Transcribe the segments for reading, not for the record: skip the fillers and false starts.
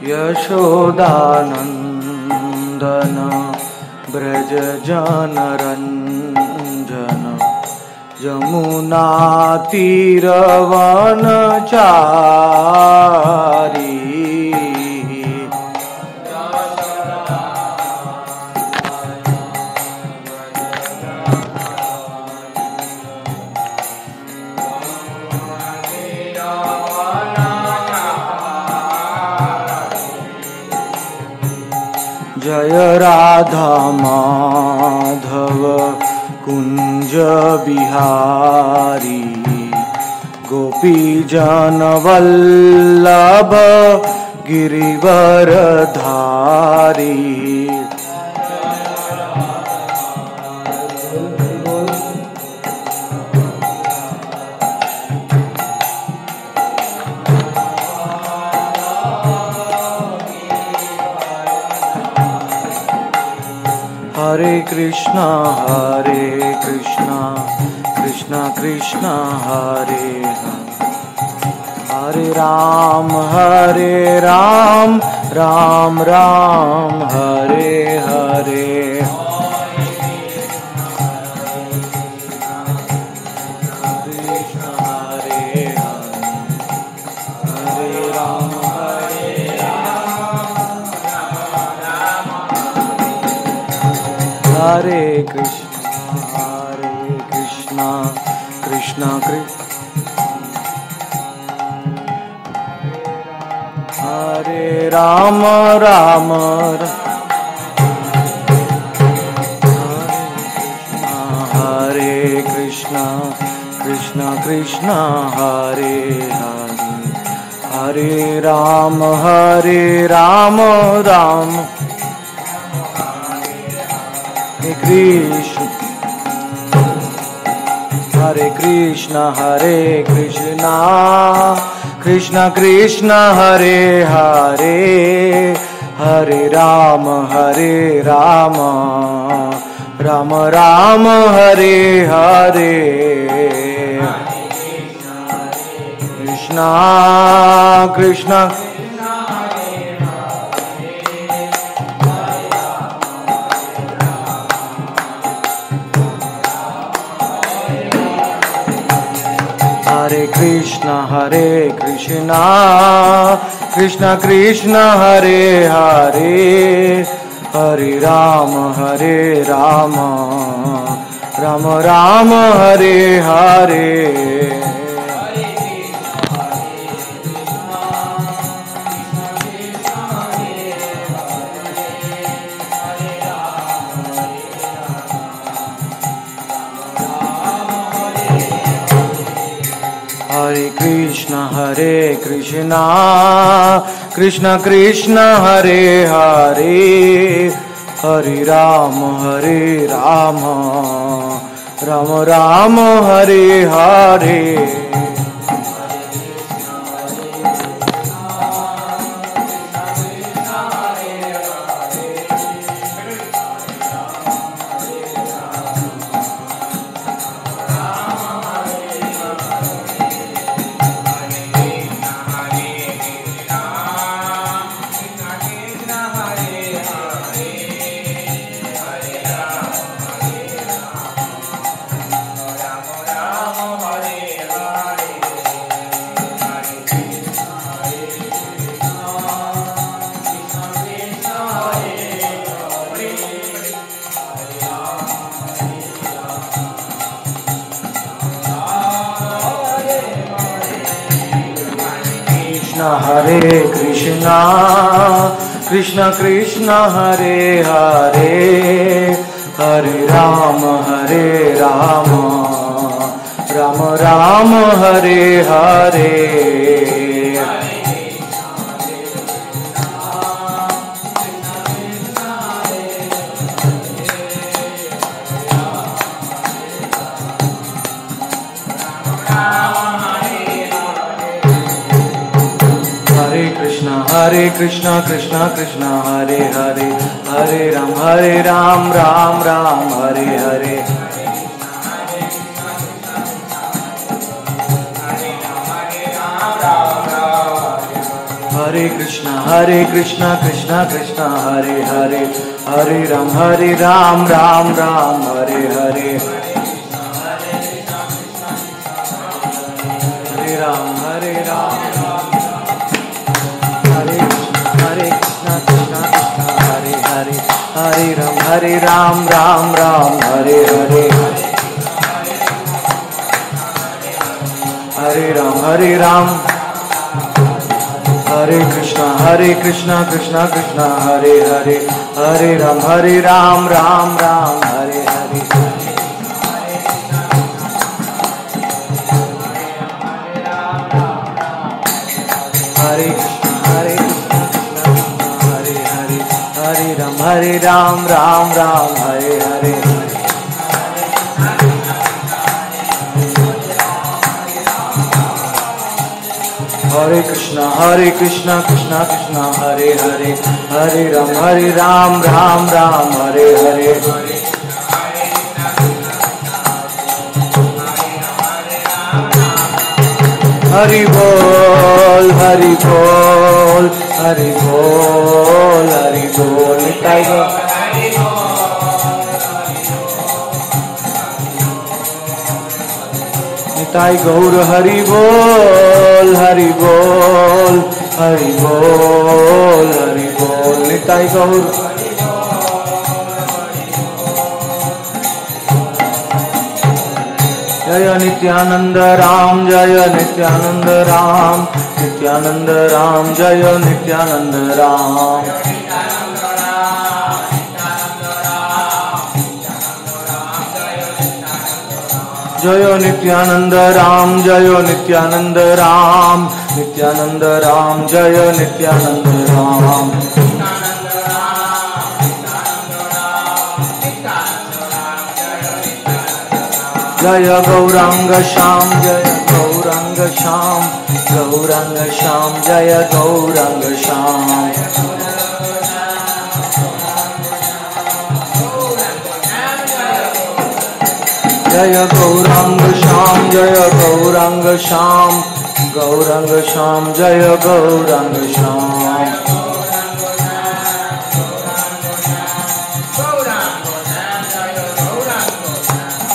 यशोदानन्दन ब्रज जनरञ्जन यमुनातीरवनचारी जय राधा माधव कुंज बिहारी गोपी जन वल्लभ गिरिवरधारी। हरे कृष्णा कृष्णा कृष्णा हरे हरे राम राम राम हरे हरे। हरे कृष्णा कृष्णा हरे राम राम हरे कृष्णा कृष्णा कृष्णा हरे हरे हरे राम राम हरे कृष्णा कृष्णा कृष्णा हरे हरे हरे राम राम राम हरे हरे। कृष्णा कृष्णा हरे कृष्णा कृष्णा कृष्णा हरे हरे हरे राम राम राम हरे हरे। हरे कृष्णा कृष्णा कृष्णा हरे हरे हरे राम राम राम हरे हरे। हरे कृष्णा कृष्णा कृष्णा हरे हरे हरे राम राम राम हरे हरे। हरे Krishna Krishna Krishna Hare Hare Hare Ram Ram Ram Hare Hare. Hare Krishna Krishna Krishna Hare Hare, Hare Ram Ram Ram Hare Hare, Hare Ram Hare Krishna Krishna Hare Hare, Hare Ram Ram Ram Hare Hare, Hare Ram Hare Krishna Krishna Krishna Hare Hare, Hare Ram Ram Ram Hare Hare, Hare Krishna Hare Hare, Hare Ram Ram Ram Hare Hare, Hare Krishna Krishna Krishna Hare Hare, Hare Ram Ram Ram Hare Hare, Hari Bol, Hari Bol, Hari Bol, Hari Bol, Nitai Gaur, Hari Bol, Hari Bol, Hari Bol, Hari Bol, Nitai Gaur. Jaya Nityananda Ram, Jaya Nityananda Ram, Nityananda Ram, Jaya Nityananda Ram, Jaya Nityananda Ram, Jaya Nityananda Ram, Nityananda Ram, Jaya Nityananda Ram, Jaya Gauranga Sham, Jaya Gauranga Sham, Gauranga Sham, Jaya Gauranga Sham, Jaya Gauranga Sham, Jaya Gauranga Sham, Gauranga Sham, Jaya Gauranga Sham,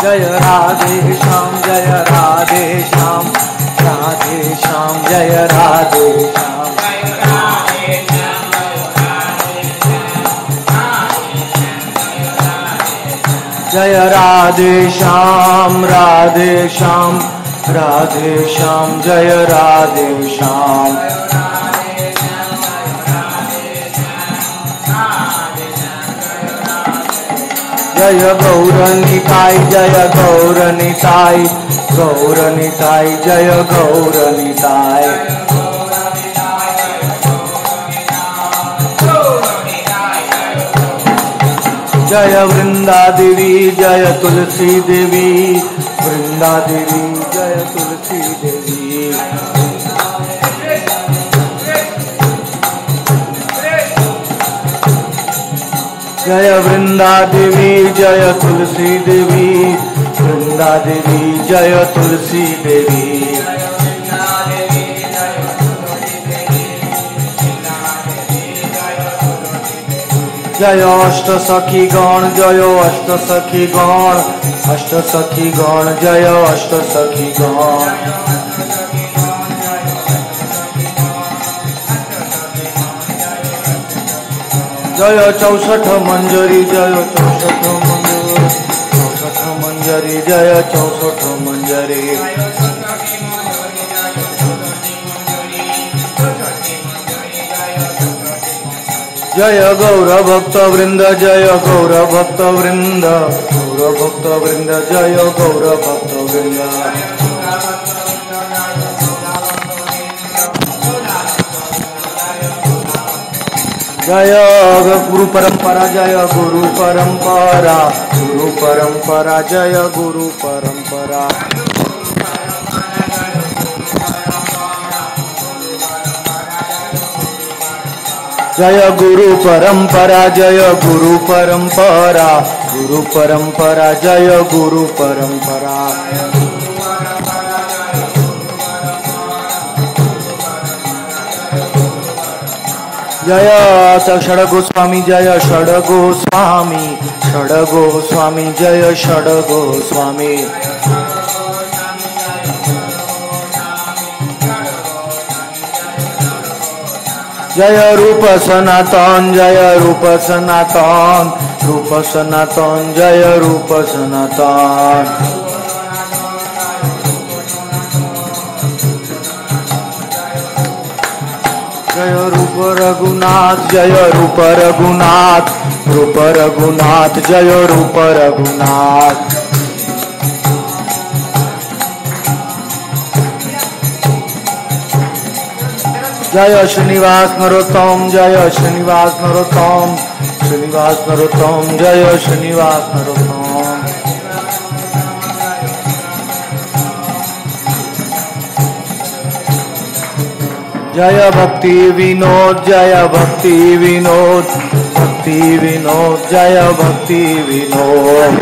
Jaya Radhe Sham, Jaya Radhe Sham, Radhe Sham, Jaya Radhe Sham, Jaya Radhe Sham, Radhe Sham, Radhe Sham, Jaya Radhe Sham, Jaya Gauranitai, Jaya Gauranitai, Gauranitai, Jaya Gauranitai, Jaya Vrinda Devi, Jaya Tulsi Devi, Vrinda Devi, Jaya Tulsi Devi, Jaya Vrinda Devi, Jaya Tulsi Devi, Vrinda Devi, Jaya Tulsi Devi, Jaya Ashta Sakhi Gaun, Jaya Ashta Sakhi Gaun, Ashta Sakhi Gaun, Jaya Ashta Sakhi Gaun, Jaya Chausatha Manjari, Jaya Chausatha Manjari, Chausatha Manjari, Jaya Chausatha Manjari, Jaya Gaura Bhakta Vrinda, Jaya Gaura Bhakta Vrinda, Gaura Bhakta Vrinda, Jaya Gaura Bhakta Vrinda, Jaya Guru Parampara, Jaya Guru Parampara, Guru Parampara, Jaya Guru Parampara, Jaya Guru Parampara, Jaya Guru Parampara, Guru Parampara, Jaya Guru Parampara, जय षडगोस्वामी जय षडगोस्वामी षडगोस्वामी जय षडगोस्वामी जय रूप सनातन जय रूप सनातन रूप सनातन जय रूप सनातन जय रूप रघुनाथ जय रूप रघुनाथ रूप रघुनाथ जय रूप रघुनाथ जय श्रीनिवास नरोत्तम जय श्रीनिवास नरोत्तम श्रीनिवास नरोत्तम जय श्रीनिवास नरोत्तम जय भक्ति विनोद जय भक्ति विनोद भक्ति विनोद जय भक्ति विनोद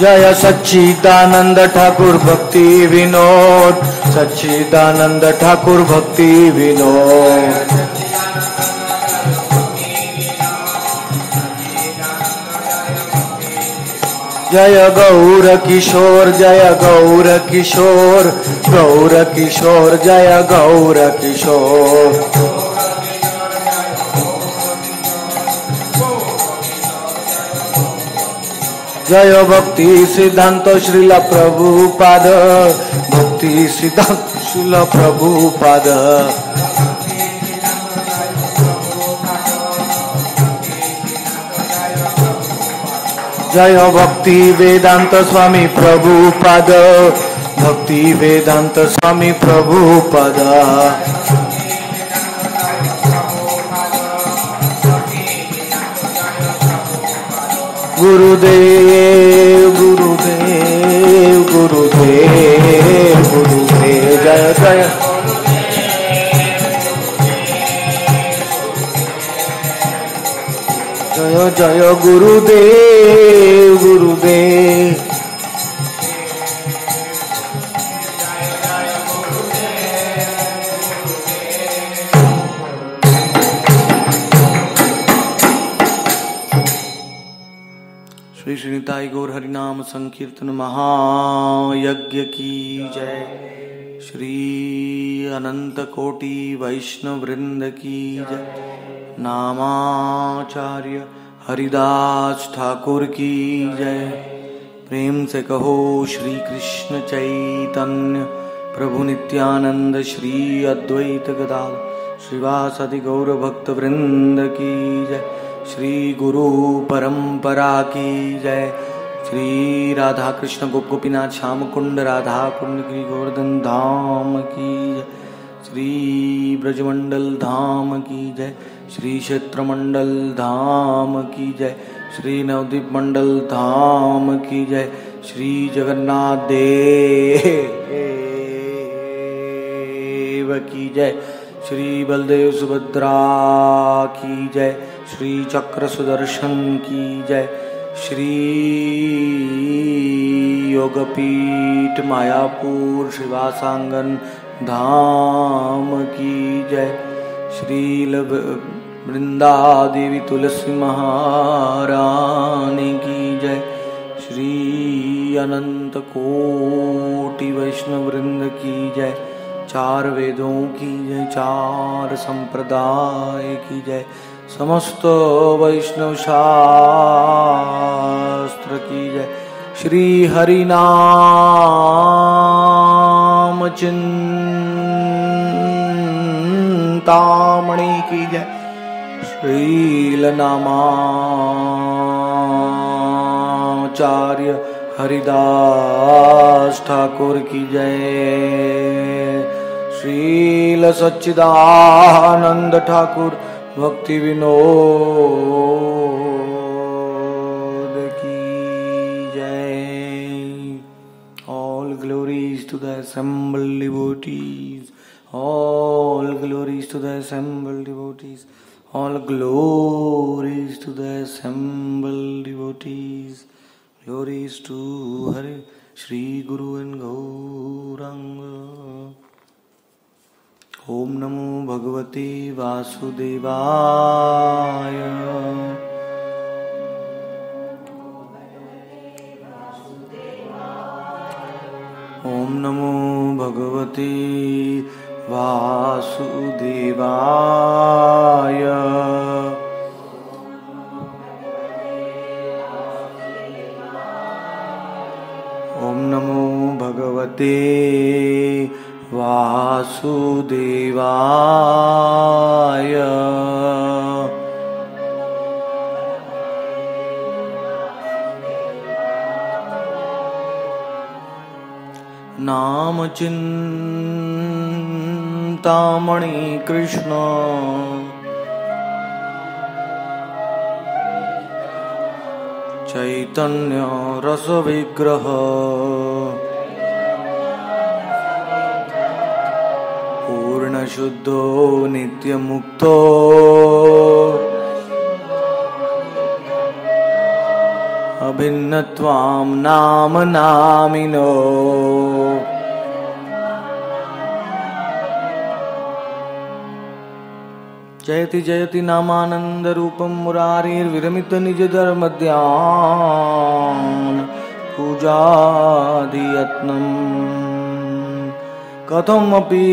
जय सच्चिदानंद ठाकुर भक्ति विनोद सच्चिदानंद ठाकुर भक्ति विनोद जय गौर किशोर जय गौर किशोर गौर किशोर जय गौर किशोर जय भक्ति सिद्धांत श्रील प्रभुपाद भक्ति सिद्धांत श्रील प्रभुपाद जय भक्ति वेदांत स्वामी प्रभुपाद भक्ति वेदांत स्वामी प्रभुपाद गुरुदेव गुरुदेव गुरुदेव गुरुदेव जय जय जय जय गुरुदेव गुरुदेव श्री श्रीनिताई गौर हरिनाम संकीर्तन महायज्ञ की जय। श्री अनंत कोटि वैष्णव वृंद की जय। नामाचार्य हरिदास ठाकुर की जय। प्रेम से कहो श्री कृष्ण चैतन्य प्रभु नित्यानंद श्री अद्वैत गदाधर श्रीवासदि गौर भक्त वृंद की जय। श्री गुरु परंपरा की जय। श्री राधा कृष्ण गोप गोपीनाथ श्याम कुंड राधा कुंड गिरि गोवर्धन धाम की जय। श्री ब्रजमंडल धाम की जय। श्री क्षेत्र मंडल धाम की जय। श्री नवद्वीप मंडल धाम की जय। श्री जगन्नाथ देव की जय। श्री बलदेव सुभद्रा की जय। श्री चक्र सुदर्शन की जय। श्री योगपीठ मायापुर श्रीवासांगन धाम की जय। श्री वृंदा देवी तुलसी महारानी की जय। श्री अनंत कोटि वैष्णव वृंद की जय। चार वेदों की जय। चार संप्रदाय की जय। समस्त वैष्णव शास्त्र की जय। श्री हरि नाम चिंतामणि की जय। श्रील नामाचार्य हरिदास ठाकुर की जय। श्रील सच्चिदानंद ठाकुर भक्ति विनोद की जय। All glories to the assembled devotees. All glories to the assembled devotees. All glories to the assembled devotees. Glories to Hari, Shri Guru and Gaur. ओम नमो भगवते वासुदेवाय। ओम नमो भगवते वासुदेवाय। ओम नमो भगवते वासुदेवाय। नाम चिंतामणि कृष्ण चैतन्य रस विग्रह पूर्ण शुद्धो नित्य मुक्तो अभिन्नत्वां नाम नामिनो। जयति जयति नामानंद रूपम मुरारिर्विरमित निज धर्मध्यान पूजादियत्नम् कथमपि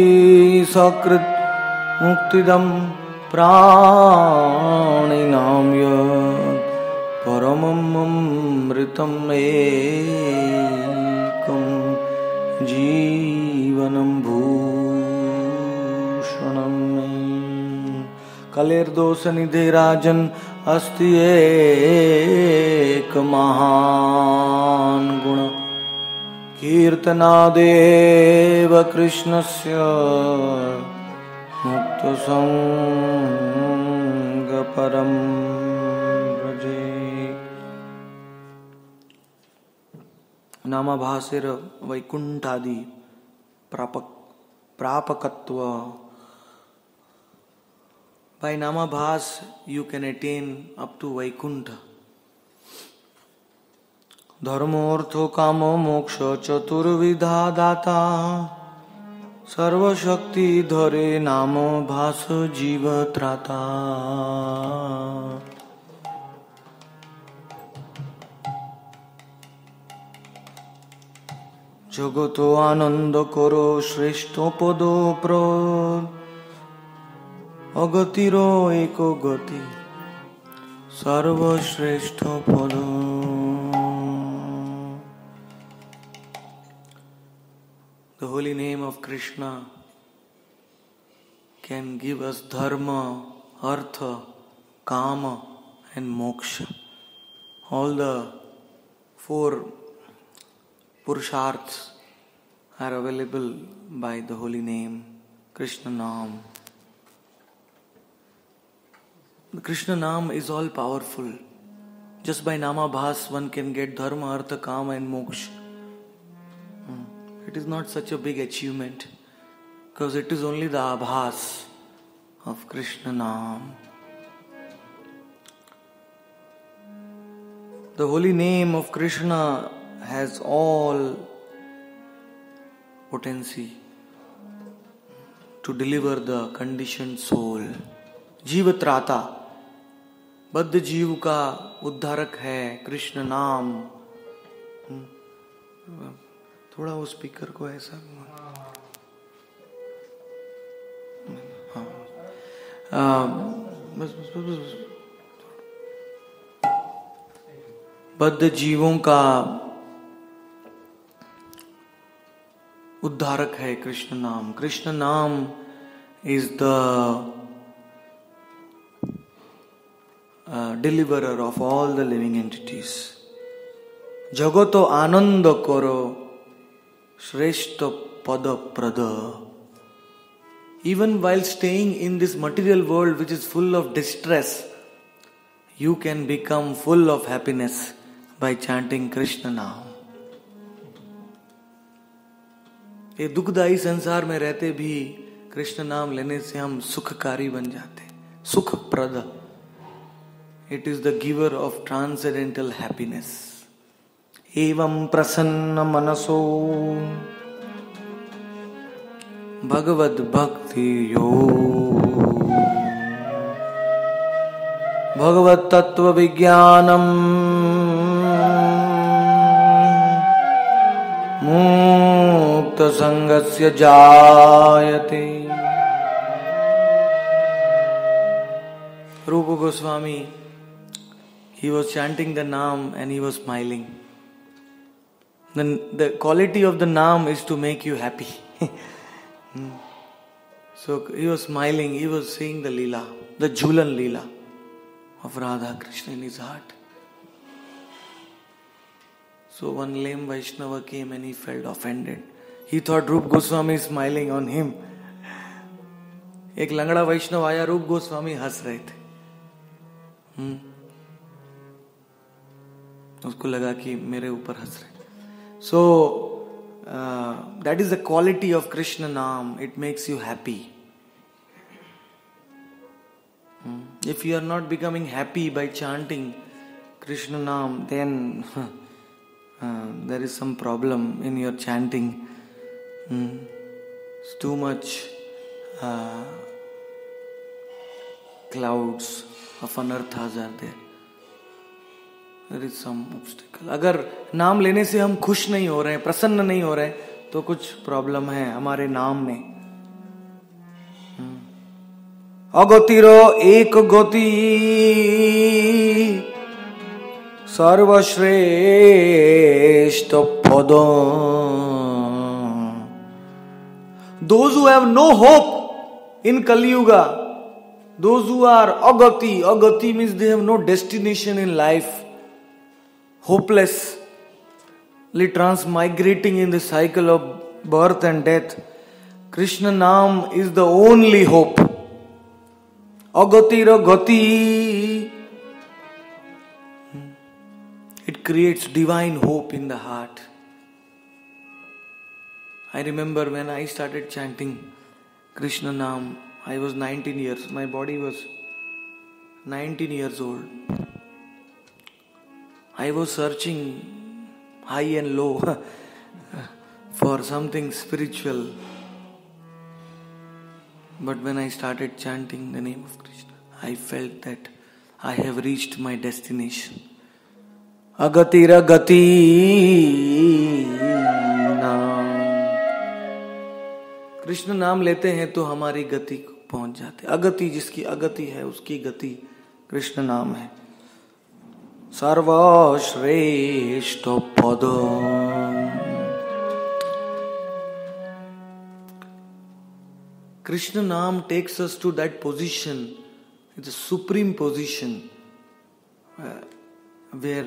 सकृत् मुक्तिदं प्राणिनां यत् परममृतम् एकं जीवनं भूषणम्। कलेर्दोषनिधे राजन् अस्ति एक महान् गुण कीर्तनादेव कृष्णस्य मुक्तसंगपरं व्रजे। नामाभासेर वैकुंठादि प्रापकत्व। By Namabhas you can attain up to Vaikuntha. धर्मोऽर्थो कामो मोक्ष चतुर्विधा दाता सर्वशक्ति धरे नाम भास जीव त्राता। जगतो आनंद करो श्रेष्ठ पदो प्रो अगतिरो एको गति सर्वश्रेष्ठ पद। The holy name of Krishna can give us dharma, artha, kama and moksha. All the four purusharths are available by the holy name Krishna Nam. The Krishna Nam is all powerful. Just by Namabhas one can get dharma, artha, kama and moksha. It is not such a big achievement because it is only the abhas of Krishna Nam. The holy name of Krishna has all potency to deliver the conditioned soul. जीवत्राता, बद्ध जीव का उद्धारक है कृष्ण नाम। थोड़ा वो speaker को ऐसा बस बद्ध जीवों का उद्धारक है कृष्ण नाम। कृष्ण नाम is the deliverer of all the living entities. Jagato ananda karo shreshta pada prada. Even while staying in this material world which is full of distress, you can become full of happiness by chanting Krishna Naam. ये दुखदायी संसार में रहते भी कृष्ण नाम लेने से हम सुखकारी बन जाते, सुख प्रद। It is the giver of transcendental happiness. Evam prasanna manaso Bhagavad भक्ति योग। भगवत तत्व विज्ञानम मुक्त संगस्य जायते। Rupa Goswami, he was chanting the Naam and he was smiling. The quality of the Naam is to make you happy. So he was smiling, he was seeing the Leela, the Jhulan Leela of Radha Krishna in his heart. So one lame Vaishnava came and he felt offended. He thought Rupa Goswami is smiling on him. एक लंगड़ा वैष्णव आया, रूप गोस्वामी हंस रहे थे. उसको लगा कि मेरे ऊपर हंस रहे. So that is the quality of Krishna Naam. It makes you happy. If you are not becoming happy by chanting Krishna Naam, then there is some problem in your chanting. It's too much clouds of anarthas are there. There is some obstacle. अगर नाम लेने से हम खुश नहीं हो रहे हैं, प्रसन्न नहीं हो रहे हैं, तो कुछ प्रॉब्लम है हमारे नाम में. अगतिरो एक गति सर्वश्रेष्ठ पद. Those who have no hope in Kali Yuga, those who are agati, agati means they have no destination in life, hopelessly transmigrating in the cycle of birth and death. Krishna Naam is the only hope. Agati ragati. It creates divine hope in the heart. I remember when I started chanting Krishna Naam, I was 19 years. My body was 19 years old. I was searching high and low for something spiritual. But when I started chanting the name of Krishna, I felt that I have reached my destination. Agati ragati naam. Krishna नाम लेते हैं तो हमारी गति को पहुंच जाते. अगति, जिसकी अगति है उसकी गति कृष्ण नाम है. सर्वश्रेष्ठ पद. Krishna Naam takes us to that position, the supreme position, where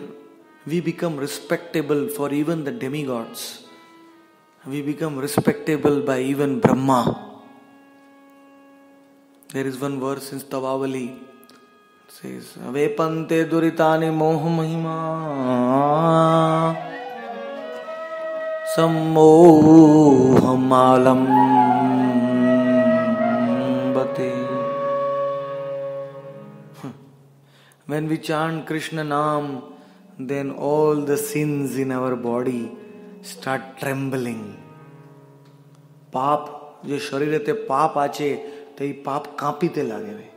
we become respectable for even the demigods. We become respectable by even Brahma. There is one verse in Stavavali. It says, Vepante duritani moha mahima sammohamalam bate. When we chant Krishna Naam, then all the sins in our body start trembling. पाप जे शरीरेते पाप आचे ते पाप कांपीते लागे.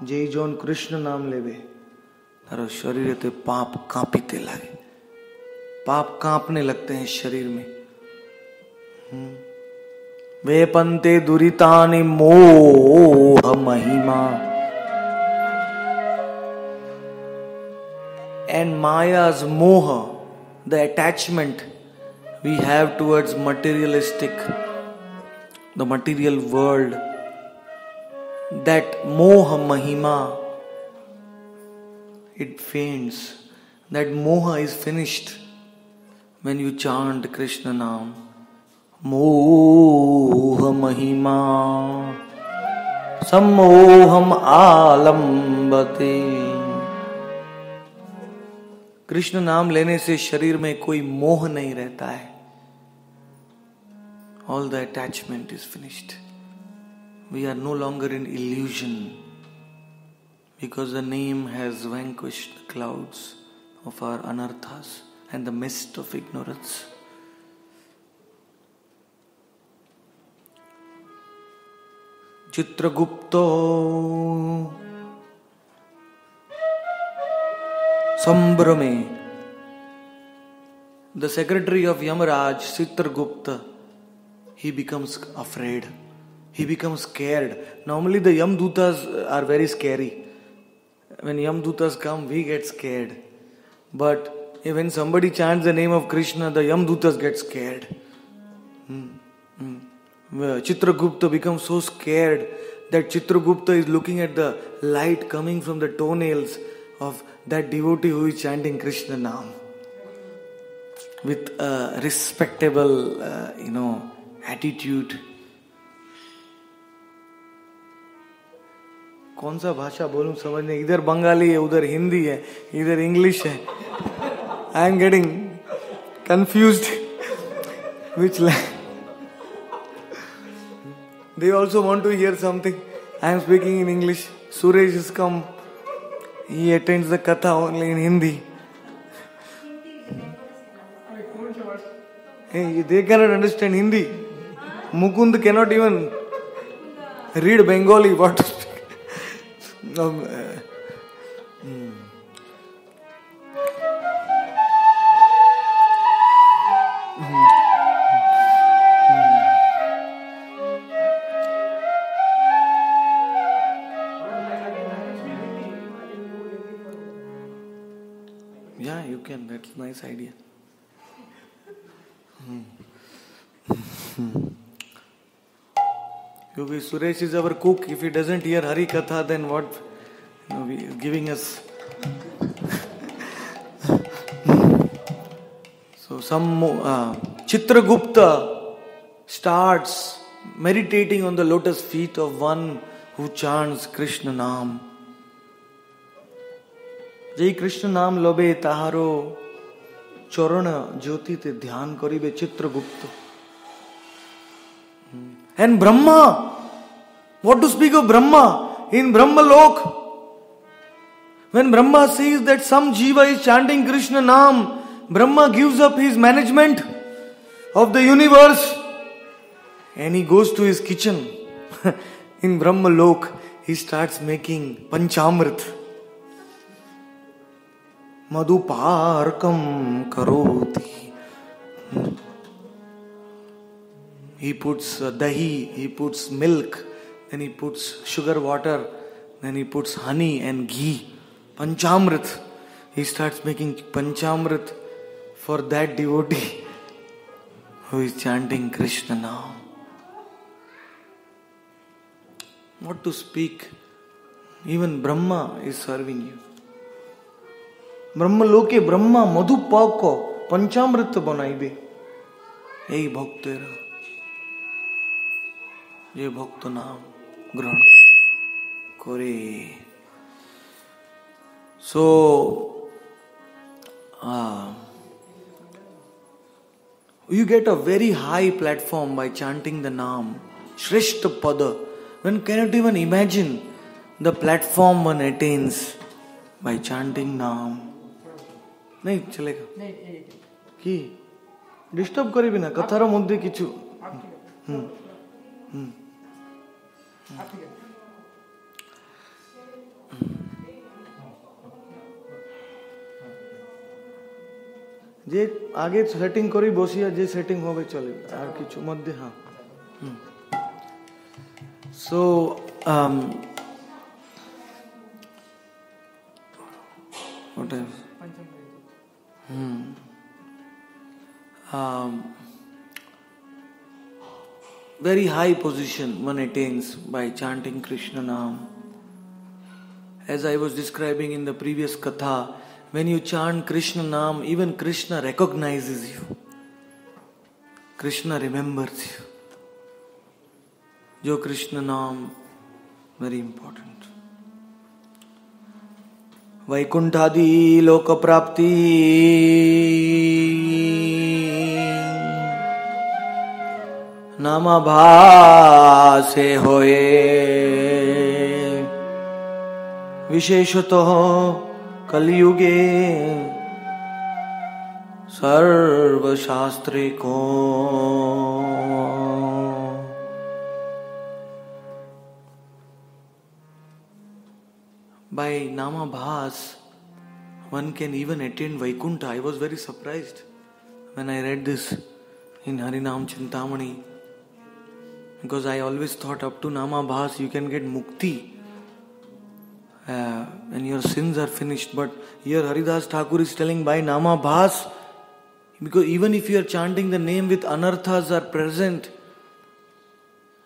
जे zone Krishna नाम लेवे तारो शरीरेते पाप कांपीते लागे. पाप कांपने लगते हैं शरीर में. वेपन्ते दुरितानि मोह महिमा. And Maya's moha, the attachment we have towards materialistic, the material world, that moha mahima, it faints. That moha is finished when you chant Krishna Naam. Moha mahima sammoham alambate. Krishna नाम लेने से शरीर में कोई मोह नहीं रहता है. All the attachment is finished. We are no longer in illusion because the name has vanquished the clouds of our anarthas and the mist of ignorance. चित्रगुप्तो संभ्रमे. The secretary of Yamaraj, Chitragupta, he becomes afraid. He becomes scared. Normally the Yamdutas are very scary. When Yamdutas come, we get scared. But when somebody chants the name of Krishna, the Yamdutas get scared. Chitragupta becomes so scared that Chitragupta is looking at the light coming from the toenails of that devotee who is chanting Krishna Naam with a respectable, attitude. कौन सा भाषा बोलूं समझ नहीं. इधर बंगाली है, उधर हिंदी है, इधर इंग्लिश है. I am getting confused. Which they also want to hear something. I am speaking in English. Suresh has come. He attends the katha only in Hindi. Hey, they cannot understand Hindi. Mukund cannot even read Bengali. What to speak? Yeah, you can. That's a nice idea. Suresh is our cook. If he doesn't hear Hari Katha, then what? He is giving us. So Chitragupta starts meditating on the lotus feet of one who chants Krishna Naam. Jai Krishna Naam lobe taharo Charana Jyoti te dhyan karibe Chitragupta. And Brahma, what to speak of Brahma? In Brahma Lok, when Brahma sees that some jiva is chanting Krishna Naam, Brahma gives up his management of the universe and he goes to his kitchen. In Brahma Lok, he starts making Panchamrit. Madhuparkam karoti. He puts dahi, he puts milk, then he puts sugar water, then he puts honey and ghee. Panchamrit. He starts making Panchamrit for that devotee who is chanting Krishna now. What to speak? Even Brahma is serving you. Brahma loke Brahma madhupak ko Panchamrit banai de. Hey bhaktera. ये भक्त नाम ग्रहण करे. So you get a very high platform by chanting the Naam. Shreshta Pada. One cannot even imagine the platform one attains by chanting Naam. नहीं चलेगा कि disturb करी बिना कथार मध्य किछु যে আগে সেটিং করি বসিয়া যে সেটিং হবে চলে আর কিছু মধ্যে হ্যাঁ so what else very high position one attains by chanting Krishna Naam. As I was describing in the previous katha, when you chant Krishna Naam, even Krishna recognizes you. Krishna remembers you. Jo Krishna Naam, very important. Vaikunthadi loka prapti नामा भासे होए विशेषतः कलियुगे सर्वशास्त्रे को by Namabhas, one can even attain Vaikuntha. I was very surprised when I read this in Harinam Chintamani, because I always thought up to Namabhas you can get mukti when your sins are finished. But here Haridas Thakur is telling by Namabhas, because even if you are chanting the name with anarthas are present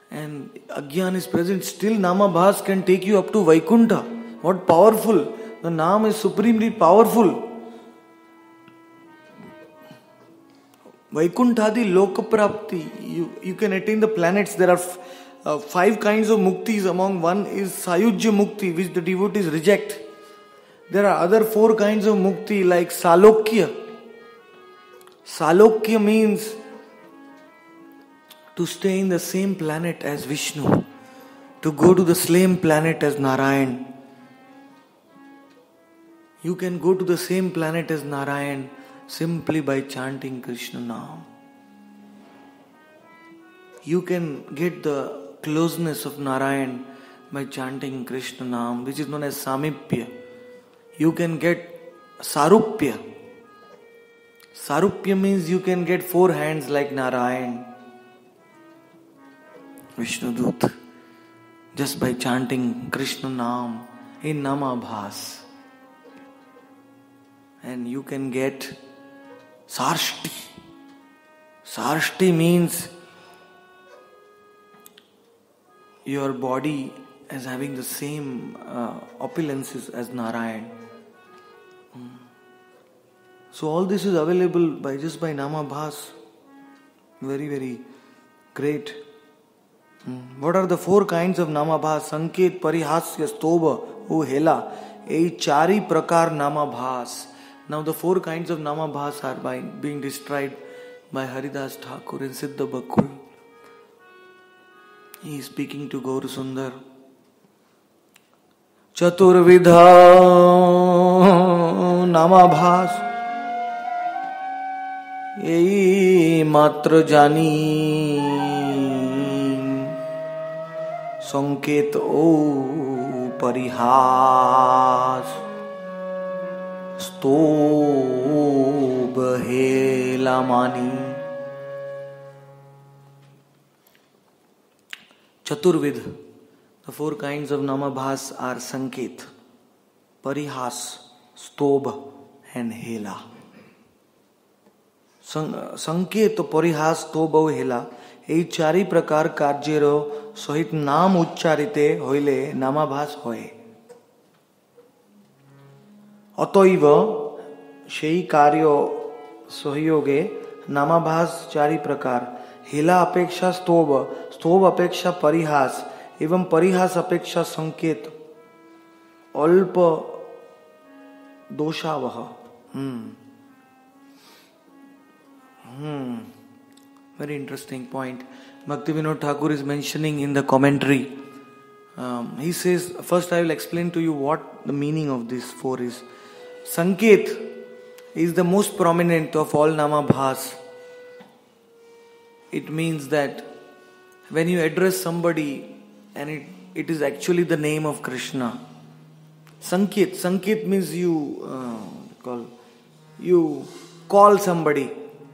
and Agyan is present, still Namabhas can take you up to Vaikuntha. What powerful! The Naam is supremely powerful. Vaikunthadi Lokaprapti. You can attain the planets. There are 5 kinds of muktis. Among one is Sayujya Mukti, which the devotees reject. There are other 4 kinds of mukti like Salokya. Salokya means to stay in the same planet as Vishnu, to go to the same planet as Narayan. You can go to the same planet as Narayan simply by chanting Krishna Naam. You can get the closeness of Narayan by chanting Krishna Naam, which is known as Samipya. You can get Sarupya. Sarupya means you can get 4 hands like Narayan, Vishnudut, just by chanting Krishna Naam in Namabhas. And you can get Sarshti. Sarshti means your body as having the same opulences as Narayan. So all this is available by Namabhas. Very, very great. What are the 4 kinds of Namabhas? Sanket, Parihasya, Stoba, Hela. A chari prakar Namabhas. Now the 4 kinds of Namabhas are being described by Haridas Thakur in Siddha Bakul. He is speaking to Gaur Sundar. Chaturvidha Namabhas Ei matra jani Sanket o parihas Stob hela mani. Chaturvid. The 4 kinds of Namabhas are Sanket, Parihas, Stob and Hela. Sanket, Parihas, Stob and Hela. এই 4 প্রকার কার্যের সহিত নাম উচ্চারিতে হইলে নামাভাস হয়। অতএব সেই কার্য সহযোগে নামাভাস 4 প্রকার। हेला अपेक्षा स्तोभ, स्तोभ अपेक्षा परिहास एवं परिहास अपेक्षा संकेत अल्प दोषावह. Very interesting point. Bhaktivinoda Thakur is mentioning in the commentary. He says, first I will explain to you what the meaning of this 4 is. Sanket is the most prominent of all Namabhas. It means that when you address somebody and it is actually the name of Krishna. Sanket means you call somebody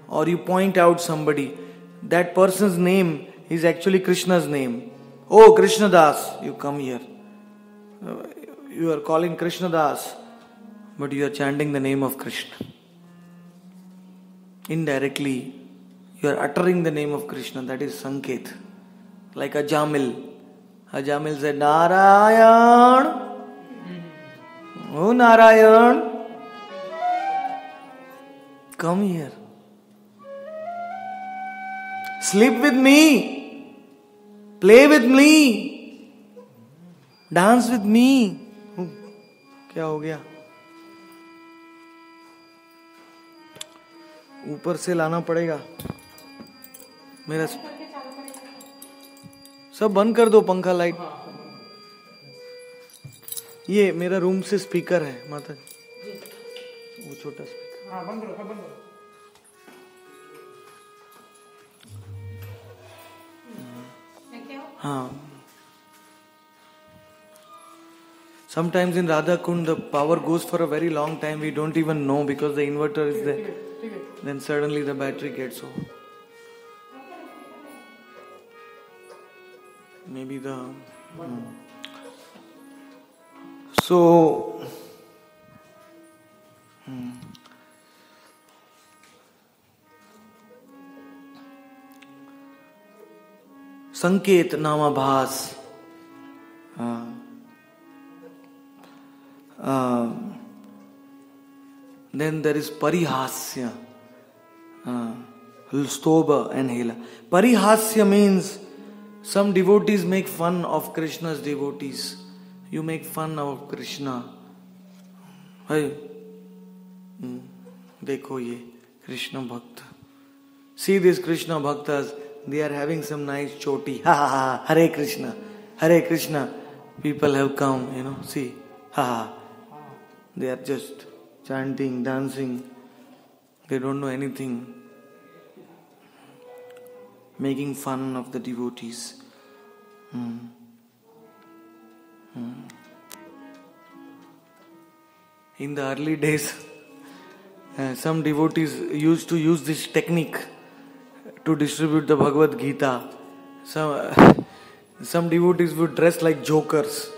or you point out somebody. That person's name is actually Krishna's name. Oh, Krishna Das, you come here. You are calling Krishna Das, but you are chanting the name of Krishna. Indirectly, you are uttering the name of Krishna. That is Sanket. Like Ajamil. Ajamil said, Narayan. Oh, Narayan. Come here. Sleep with me. Play with me. Dance with me. क्या हो गया? ऊपर से लाना पड़ेगा. मेरा सब बंद कर दो, पंखा लाइट. ये मेरा रूम से स्पीकर है माता जी, वो छोटा स्पीकर. हाँ बंद करो, सब बंद करो. हाँ. Sometimes in Radha Kund the power goes for a very long time. We don't even know because the inverter is there. Then suddenly the battery gets off. Maybe the... So... Sanket Namabhas. Then there is Parihasya, Stoba and Hela. Parihasya means some devotees make fun of Krishna's devotees. You make fun of Krishna. Hey, dekho ye Krishna Bhakta. See these Krishna Bhaktas, they are having some nice choti. Ha ha ha, Hare Krishna, Hare Krishna. People have come, see. Ha ha. They are just chanting, dancing. They don't know anything. Making fun of the devotees. In the early days, some devotees used to use this technique to distribute the Bhagavad Gita. Some devotees would dress like jokers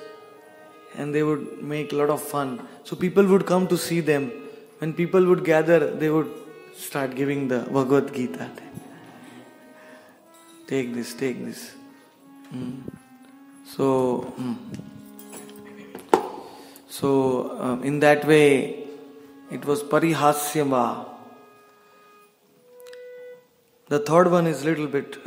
and they would make a lot of fun. So people would come to see them. When people would gather, they would start giving the Bhagavad Gita. Take this, take this. So in that way, it was Parihasyava. The third one is little bit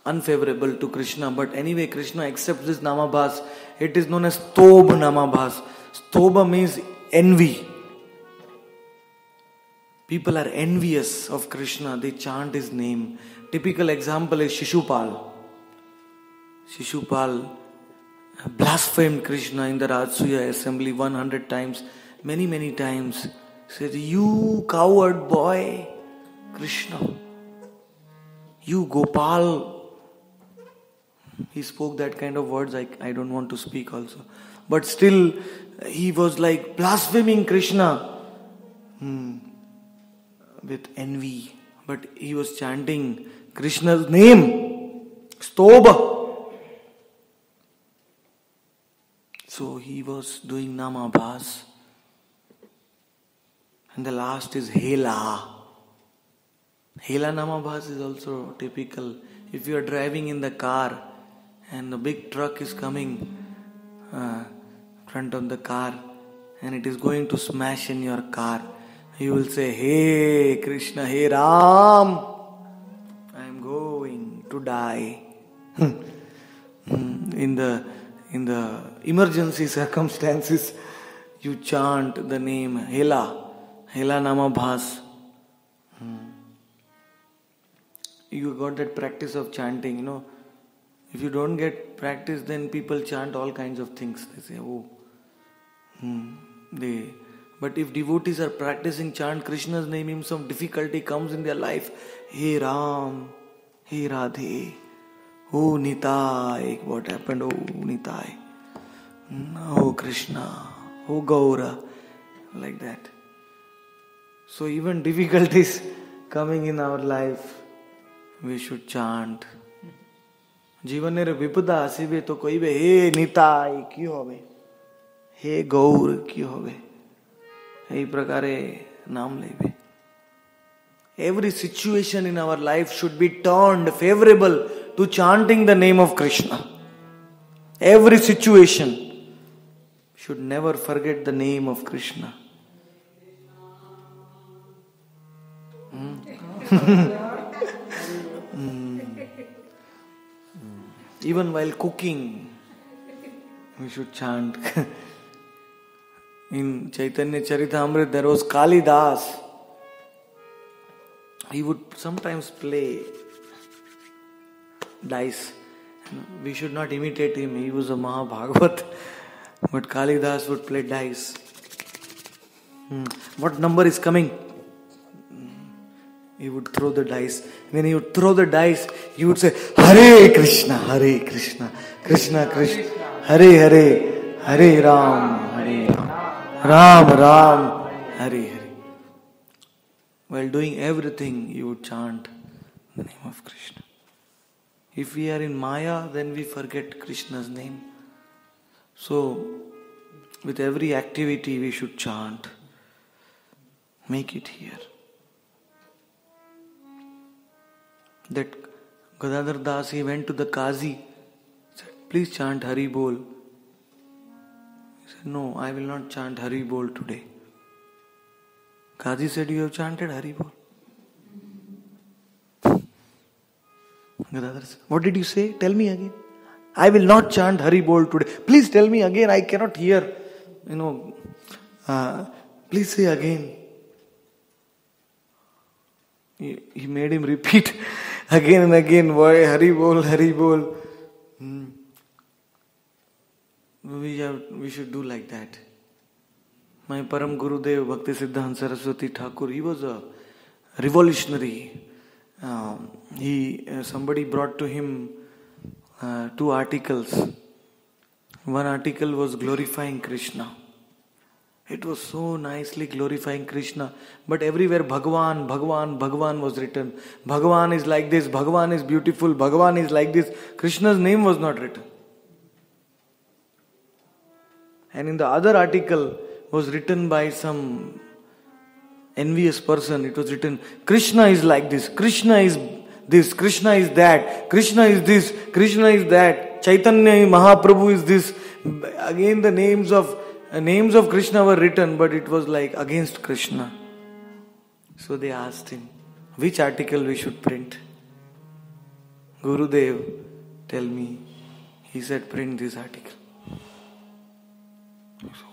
unfavorable to Krishna, but anyway Krishna accepts this Namabhas. It is known as Stoba Namabhas. Stoba means envy. People are envious of Krishna. They chant his name. Typical example is Shishupal. Shishupal blasphemed Krishna in the Rajasuya assembly 100 times. Many times. Said, you coward boy, Krishna. You Gopal. He spoke that kind of words I don't want to speak also. But still, he was like blaspheming Krishna with envy. But he was chanting Krishna's name. Stoba. So he was doing Namabhas. And the last is Hela. Hela Namabhas is also typical. If you are driving in the car and the big truck is coming front of the car and it is going to smash in your car, you will say, Hey Krishna, Hey Ram, I am going to die. In the emergency circumstances, you chant the name Hela Namabhas. You got that practice of chanting, If you don't get practice, then people chant all kinds of things. They say, But if devotees are practicing chant Krishna's name, some difficulty comes in their life. Hey Ram, Hey Radhe, Oh Nitai, what happened? Oh Nitai, Oh Krishna, Oh Gaura, like that. So even difficulties coming in our life, we should chant. जीवनेर विपदा आसिबे तो कहिबे हे निताय कि होबे हे गौर कि होबे एई प्रकारे नाम लेबे. Every situation in our life should be turned favorable to chanting the name of Krishna. Every situation should never forget the name of Krishna. Even while cooking, we should chant. In Chaitanya Charitamrita, there was Kalidas. He would sometimes play dice. We should not imitate him. He was a Mahabhagavat. But Kalidas would play dice. What number is coming? He would throw the dice. When he would throw the dice, he would say, Hare Krishna, Krishna Krishna, Hare Hare, Hare Ram, Hare Ram, Ram Ram, Hare Hare. While doing everything, you would chant the name of Krishna. If we are in Maya, then we forget Krishna's name. So, with every activity, we should chant. Make it here. That Gadadhar Das, he went to the Qazi, said, please chant Hari Bol. He said, no, I will not chant Hari Bol today. Qazi said, you have chanted Hari Bol. Gadadhar said, what did you say? Tell me again. I will not chant Hari Bol today. Please tell me again, I cannot hear. Please say again. He made him repeat again and again, why Hari Bol, Hari Bol. We should do like that. My Param Gurudev Bhakti Siddhanta Saraswati Thakur, he was a revolutionary. Somebody brought to him 2 articles. One article was glorifying Krishna. It was so nicely glorifying Krishna. But everywhere Bhagavan, Bhagavan, Bhagavan was written. Bhagavan is like this, Bhagavan is beautiful, Bhagavan is like this. Krishna's name was not written. And in the other article was written by some envious person. It was written, Krishna is like this, Krishna is this, Krishna is that, Krishna is this, Krishna is that, Chaitanya Mahaprabhu is this. Again the names of Krishna were written, but it was like against Krishna. So they asked him, which article we should print? Gurudev, tell me. He said, print this article.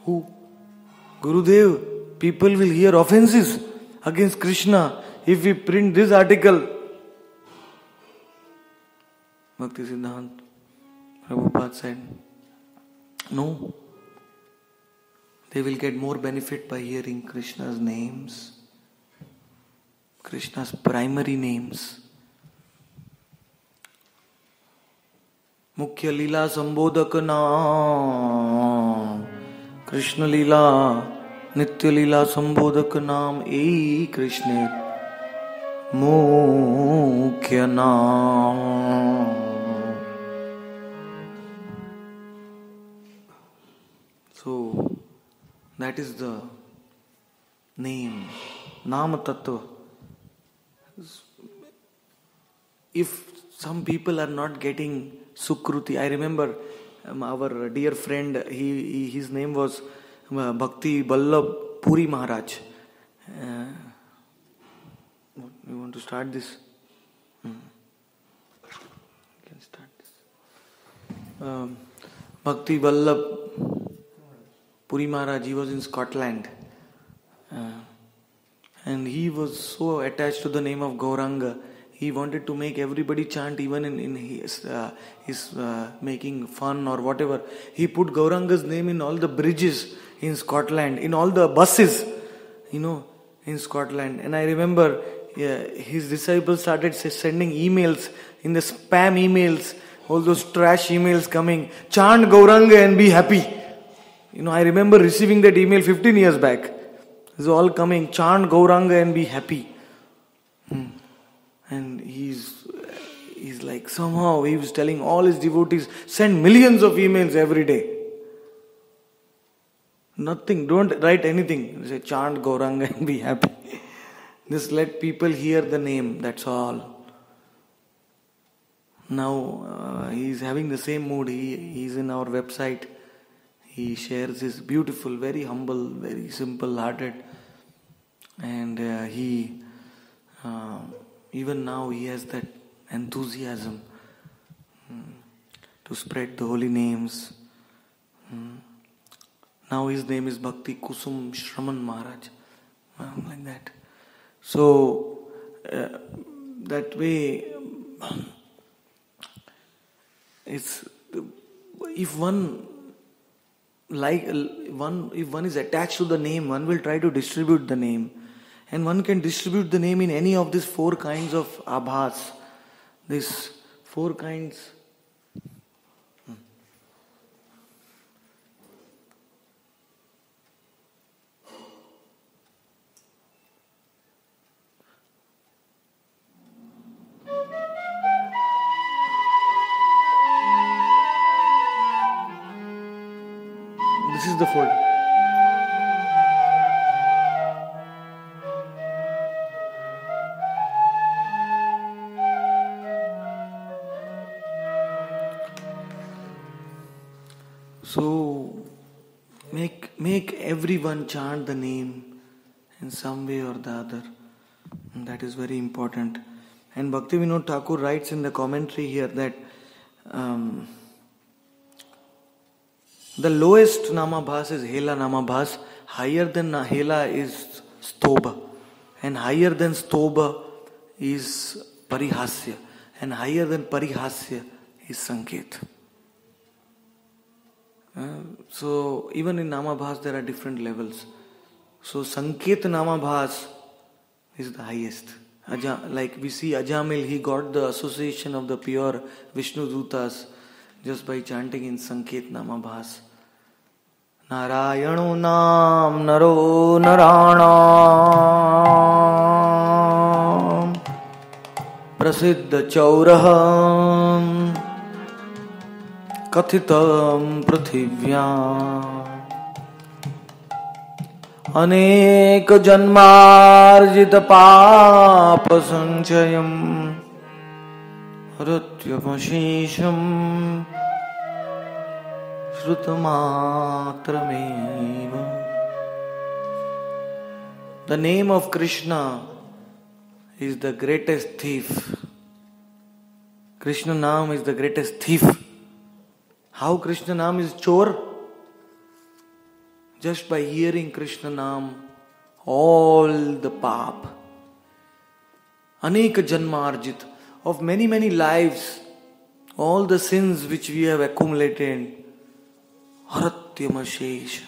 Who? Gurudev, people will hear offenses against Krishna if we print this article. Bhakti Siddhanta Prabhupada said, no. They will get more benefit by hearing Krishna's names, Krishna's primary names. Mukhya Leela Sambodhak Naam, Krishna Leela, Nitya Leela Sambodhak Naam, Ei Krishna Mukhya Naam. So, that is the name, Nama Tattva. If some people are not getting Sukruti, I remember our dear friend, his name was Bhakti Vallabh Puri Maharaj. You want to start this? You can start this. Bhakti Vallabh Puri Maharaj, he was in Scotland. And he was so attached to the name of Gauranga. He wanted to make everybody chant, even in his making fun or whatever. He put Gauranga's name in all the bridges in Scotland, in all the buses, in Scotland. And I remember his disciples started sending emails, in the spam emails, all those trash emails coming, chant Gauranga and be happy. I remember receiving that email 15 years back. It's all coming, chant Gauranga and be happy. And he's like, somehow he was telling all his devotees, send millions of emails every day. Nothing, don't write anything. Say, chant Gauranga and be happy. Just let people hear the name, that's all. Now he's having the same mood. He's in our website. He shares his beautiful, very humble, very simple-hearted, and even now he has that enthusiasm to spread the holy names. Now his name is Bhakti Kusum Shraman Maharaj, like that. So that way, if one is attached to the name, one will try to distribute the name. And one can distribute the name in any of these 4 kinds of abhas. These 4 kinds. is the folder. So make everyone chant the name in some way or the other. And that is very important. And Bhaktivinoda Thakur writes in the commentary here that the lowest Namabhas is Hela Namabhas, higher than Hela is Stobha, and higher than Stobha is Parihasya, and higher than Parihasya is Sanket. So even in Namabhas there are different levels. So Sanket Namabhas is the highest. Like we see Ajamil, he got the association of the pure Vishnu Dutas just by chanting in Sanket Namabhas. Narayano Nam Naro Naranam Prasiddha Chauraham Kathitam Prithivya Anek Janmarjita Papa Sanchayam Ratyamashisham Shrutamatrameva. The name of Krishna is the greatest thief. Krishna Naam is the greatest thief. How Krishna Naam is chor? Just by hearing Krishna Naam, all the pap, aneka janmarjit, of many lives, all the sins which we have accumulated, haratyamashesha.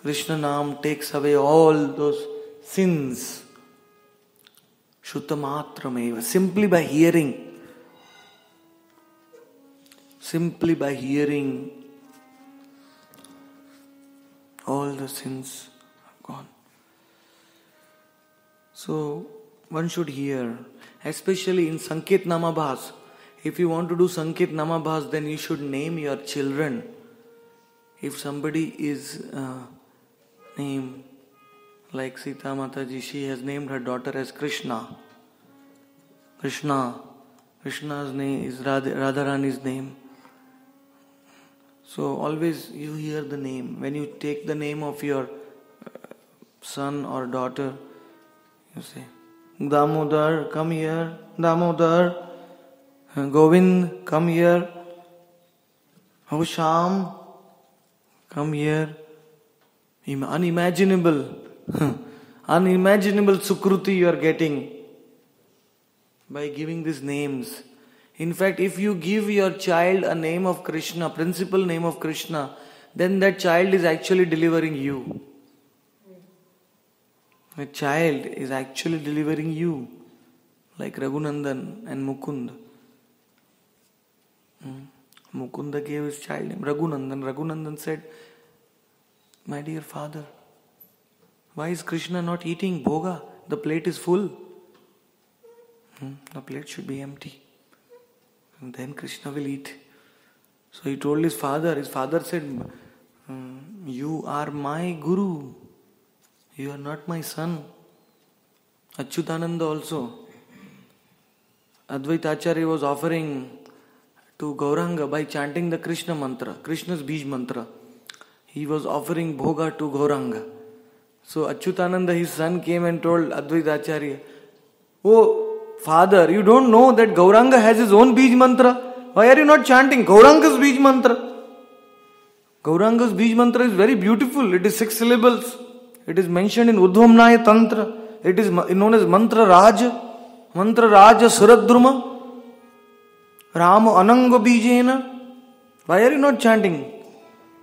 Krishna Naam takes away all those sins. Shrutamatra, simply by hearing. Simply by hearing, all the sins are gone. So one should hear, especially in Sanket Namabhas. If you want to do Sanket Namabhas, then you should name your children. If somebody is named like Sita Mataji, she has named her daughter as Krishna. Krishna's name is Radharani's name. So always you hear the name. When you take the name of your son or daughter, you say, Damodar, come here. Damodar. Govind, come here. Oh, Sham, come here. Unimaginable sukruti you are getting by giving these names. In fact, if you give your child a name of Krishna, principal name of Krishna, then that child is actually delivering you. A child is actually delivering you, like Raghunandan and Mukund. Mukunda gave his child name Raghunandan. Raghunandan said, my dear father, why is Krishna not eating bhoga? The plate is full. The plate should be empty. And then Krishna will eat. So he told his father. His father said, you are my guru. You are not my son. Achyutananda also. Advaita Acharya was offering to Gauranga by chanting the Krishna mantra, Krishna's Bij mantra. He was offering bhoga to Gauranga. So Achyutananda, his son, came and told Advaita Acharya, oh father, you don't know that Gauranga has his own Bij mantra? Why are you not chanting Gauranga's Bij mantra? Gauranga's Bij mantra is very beautiful. It is 6 syllables. It is mentioned in Udvamnaya Tantra. It is known as Mantra Raja. Mantra Raja Suradruma. Rama Ananga Bijena. Why are you not chanting?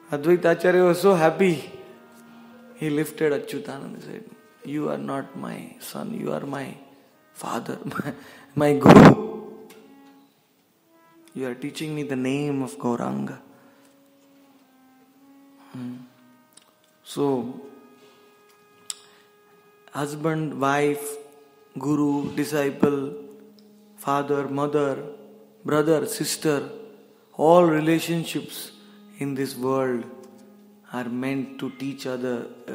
Advaita Acharya was so happy. He lifted Achyutananda and said, you are not my son, you are my father, my guru. You are teaching me the name of Gauranga. So, husband, wife, guru, disciple, father, mother, brother, sister, all relationships in this world are meant to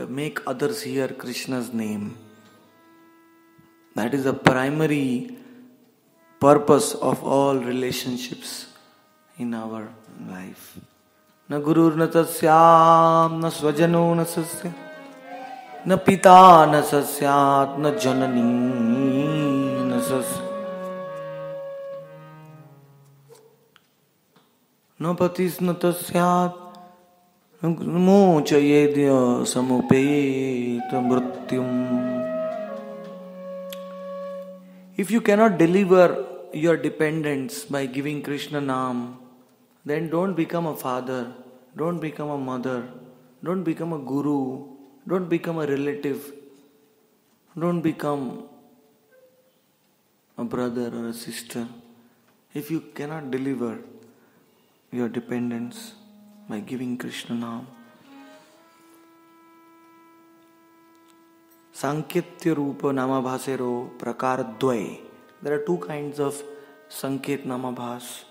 make others hear Krishna's name. That is the primary purpose of all relationships in our life. Na gurur na tasyam, na swajano na sasya, na pita na sasyat, na janani na sasya, na patis na tasyat, na mocha yedya samupeta mrityum. If you cannot deliver your dependents by giving Krishna Naam, then don't become a father, don't become a mother, don't become a guru, don't become a relative, don't become a brother or a sister. If you cannot deliver your dependents by giving Krishna Naam. Sanketya Rupa Namabhasero Prakar Dvay. There are two kinds of Sanket Namabhas.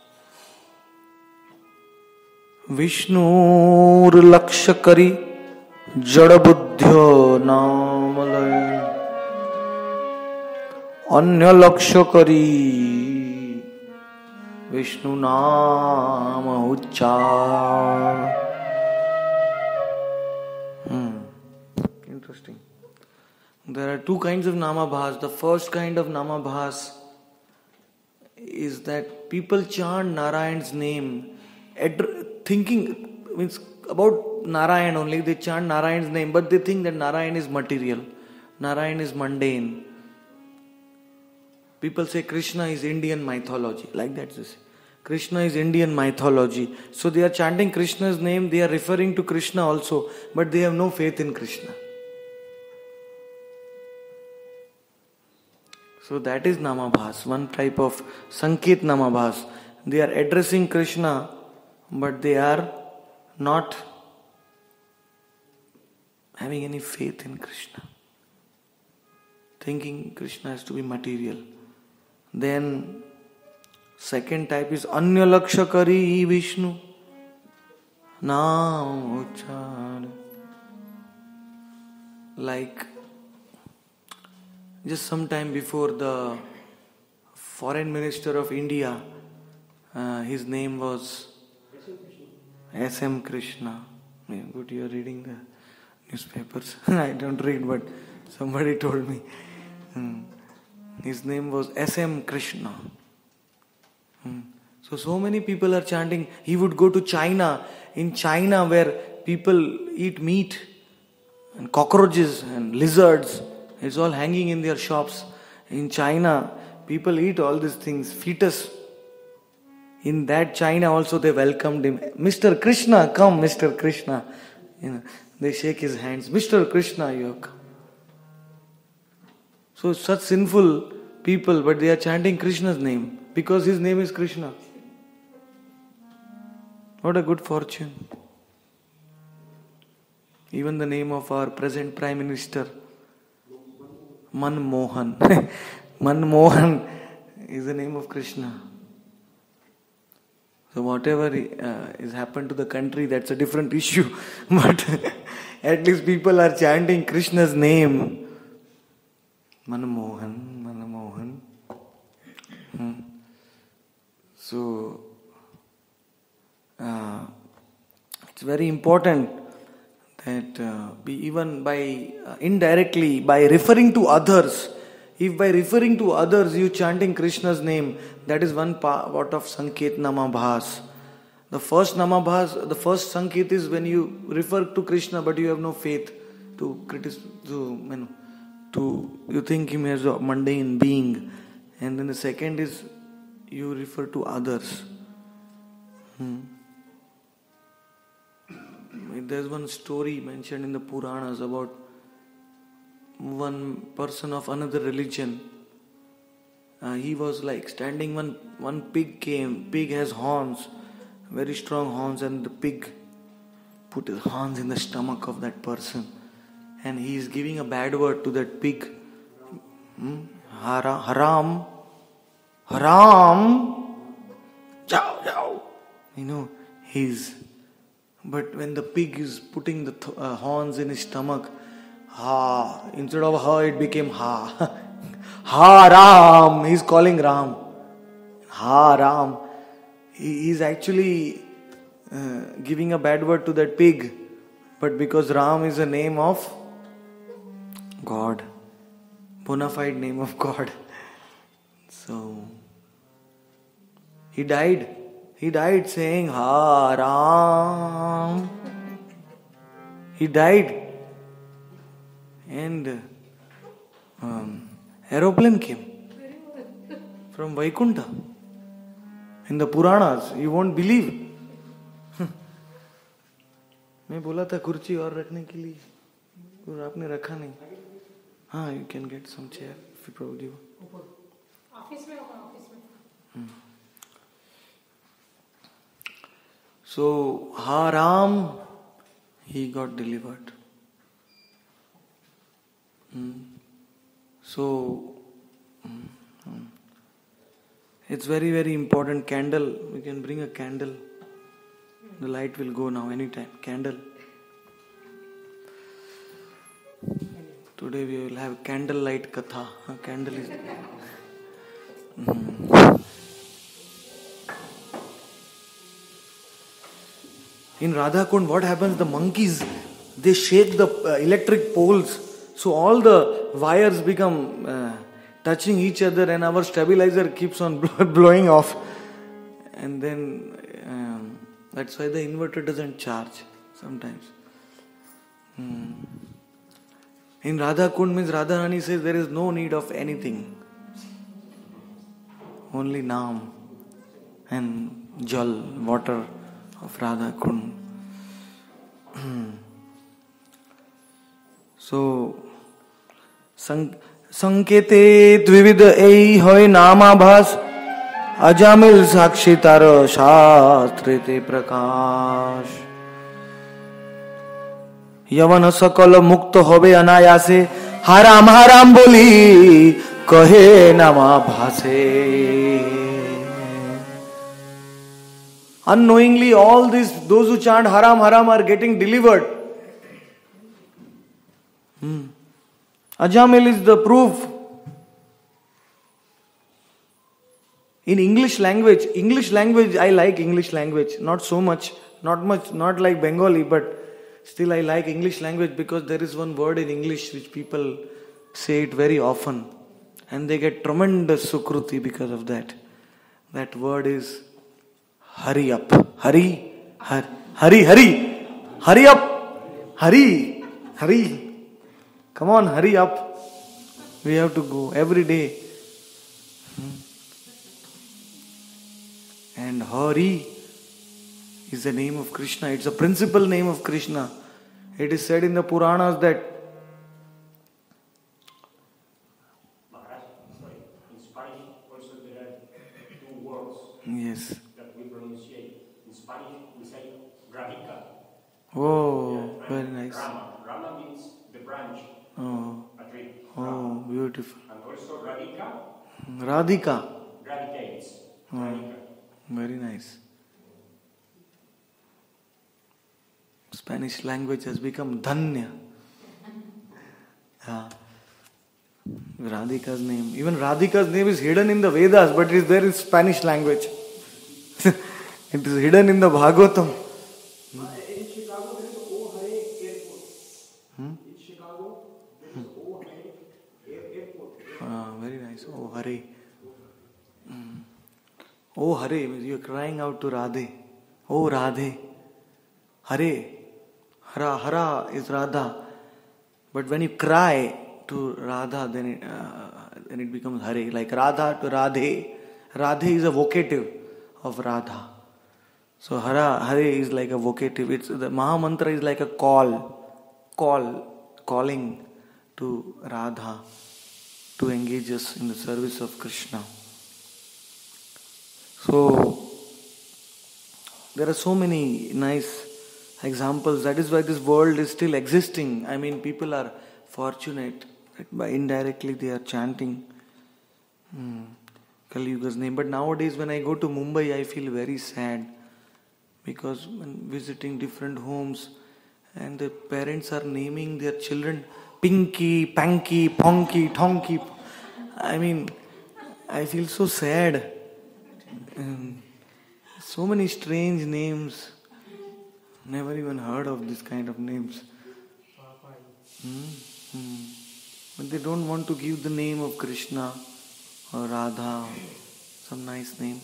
Vishnur Lakshakari Jadabuddhyo Namalay Anya Lakshakari Vishnu Nama Uchchar. Interesting. There are two kinds of namabhas. The first kind of namabhas is that people chant Narayan's name, thinking means about Narayan only. They chant Narayan's name, but they think that Narayan is material, Narayan is mundane. People say Krishna is Indian mythology, like that. Krishna is Indian mythology. So they are chanting Krishna's name. They are referring to Krishna also, but they have no faith in Krishna. So that is namabhas, one type of Sanket namabhas. They are addressing Krishna, but they are not having any faith in Krishna. Thinking Krishna has to be material. Then second type is Anya Lakshakari Vishnu Naam Uchchar. Like just some time before, the foreign minister of India, his name was S.M. Krishna. Good, you are reading the newspapers. I don't read, but somebody told me. His name was S.M. Krishna. So many people are chanting. He would go to China. In China, where people eat meat and cockroaches and lizards, it's all hanging in their shops. In China, people eat all these things, fetus. In that China also they welcomed him. Mr. Krishna, come, Mr. Krishna. They shake his hands. Mr. Krishna, you have come. So such sinful people, but they are chanting Krishna's name because his name is Krishna. What a good fortune. Even the name of our present Prime Minister, Manmohan. Manmohan is the name of Krishna. So whatever is happened to the country, that's a different issue. But at least people are chanting Krishna's name. Manmohan, Manmohan. So it's very important that even by indirectly, by referring to others, if by referring to others you chanting Krishna's name, that is one part of Sanket Namabhas. The first Namabhas, the first Sanket is when you refer to Krishna but you have no faith to you think him as a mundane being. And then the second is you refer to others. There's one story mentioned in the Puranas about one person of another religion. He was like standing, one pig came. Pig has horns, very strong horns, and the pig put his horns in the stomach of that person. And he is giving a bad word to that pig. Haram. Haram. Jao, jao. He's But when the pig is putting the horns in his stomach, ha, instead of ha, it became ha. Ha Ram, he's calling Ram. Ha Ram. He is actually giving a bad word to that pig. But because Ram is a name of God, bona fide name of God. So, he died. He died saying, Ha Ram. He died. And aeroplane came from Vaikuntha. In the Puranas, you won't believe. मैं बोला था कुर्सी और रखने के लिए, और आपने रखा नहीं. हाँ, you can get some chair if you probably want. Office में होगा, ऑफिस में. So, Ha Ram, he got delivered. So, it's very, very important. Candle, we can bring a candle. The light will go now anytime. Candle. Today we will have candlelight katha. Candle is. In Radha Kund, what happens? The monkeys, they shake the electric poles. So all the wires become touching each other and our stabilizer keeps on blowing off. And then that's why the inverter doesn't charge sometimes. In Radha Kund means Radharani says there is no need of anything. Only Naam and Jal, water of Radha Kund. So, Sankete Dvivid Ei Hoy Namabhas Ajamil Sakshi Taro Shastrite Prakash यवन सकल मुक्त होबे अनायासे हराम हराम बोली कहे नामा भासे. Unknowingly, all those who chant haram haram are getting delivered. Ajamil is the proof. In English language, I like English language. Not so much, not like Bengali, but still I like English language because there is one word in English which people say it very often. And they get tremendous sukruti because of that. That word is hurry up. Hurry up. Hurry. Come on, hurry up. We have to go every day. And Hari is the name of Krishna. It's a principal name of Krishna. It is said in the Puranas that in Spanish also there are two words yes. that we pronounce. In Spanish we say Radhika. Oh, very nice. Rama means the branch, a tree. Oh, beautiful. And also Radhika. Radhika. Radicates. Radhika. Very nice. Spanish language has become Dhanya. Radhika's name. Even Radhika's name is hidden in the Vedas, but it is there in Spanish language. It is hidden in the Bhagavatam. In Chicago, there is O Hare Airport. In Chicago, there is O Hare Airport. Very nice. Oh Hare. Oh Hare means you are crying out to Radhe. Oh Radhe. Hare. Hara is Radha. But when you cry to Radha, then it becomes Hare. Like Radha to Radhe. Radhe is a vocative of Radha. So Hare is like a vocative. It's the Maha Mantra is like a calling to Radha to engage us in the service of Krishna. So there are so many nice examples. That is why this world is still existing. I mean, people are fortunate that by indirectly they are chanting Kali Yuga's name. But nowadays when I go to Mumbai, I feel very sad because when visiting different homes and the parents are naming their children Pinky, Panky, Ponky, Tonky. I mean, I feel so sad. So many strange names. Never even heard of this kind of names. But they don't want to give the name of Krishna or Radha, some nice name.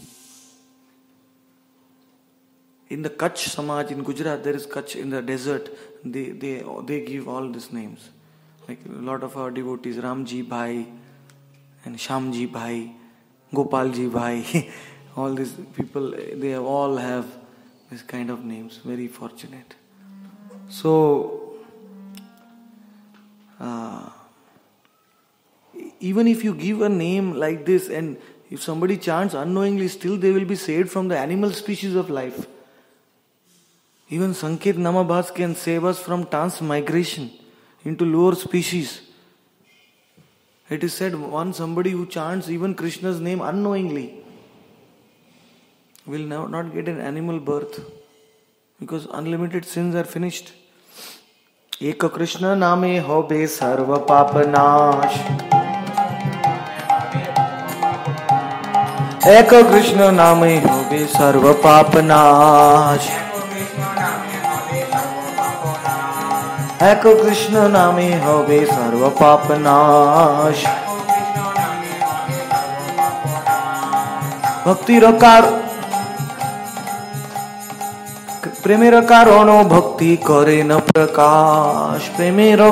In the Kutch Samaj in Gujarat, there is Kutch in the desert. They give all these names. Like a lot of our devotees, Ramji Bhai and Shamji Bhai, Gopalji Bhai, all these people, they all have this kind of names. Very fortunate. So, even if you give a name like this and if somebody chants unknowingly, still they will be saved from the animal species of life. Even Sanket Namabhas can save us from transmigration into lower species. It is said somebody who chants even Krishna's name unknowingly will not get an animal birth because unlimited sins are finished. Eka Krishna name hobe sarva papa nash. Eka Krishna name hobe sarva papa nash. Eko Krishna name hobe sarva papa nash. Bhakti rakar Premera karono bhakti kare na prakash. Premera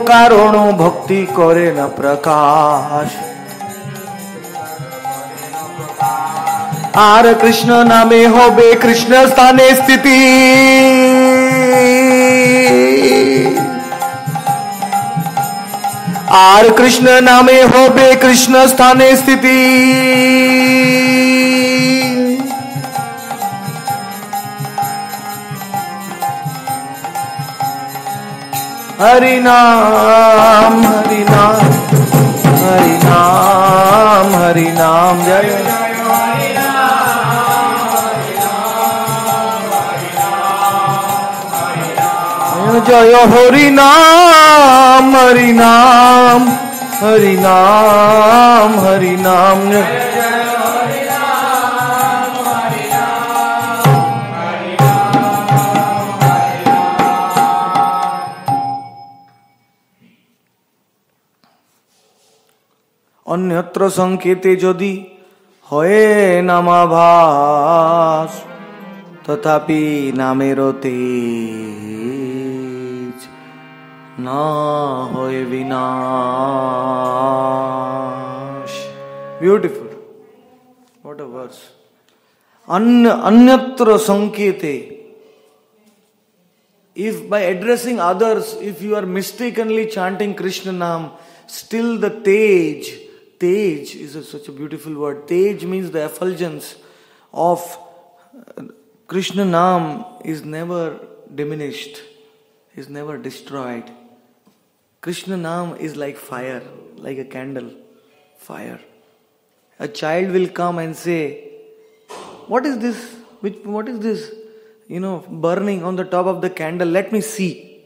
karono bhakti kare na prakash. आर कृष्ण नामे होबे कृष्ण स्थाने स्थिति. Are Krishna नामे होबे कृष्ण स्थाने स्थिति. हरि नाम हरि नाम हरि नाम हरि नाम. जय जय हरि नाम हरि नाम हरि नाम हरि नाम. अन्यत्र संकेते यदि हये नामाभास तथापि नामेरो तेज ना होए विनाश. Beautiful. What a verse. Anyatra sankete. If by addressing others, if you are mistakenly chanting Krishna Nam, still the tej is such a beautiful word. Tej means the effulgence of Krishna Nam is never diminished, is never destroyed. Krishna Nam is like fire, like a candle, fire. A child will come and say, what is this? What is this? Burning on the top of the candle, let me see.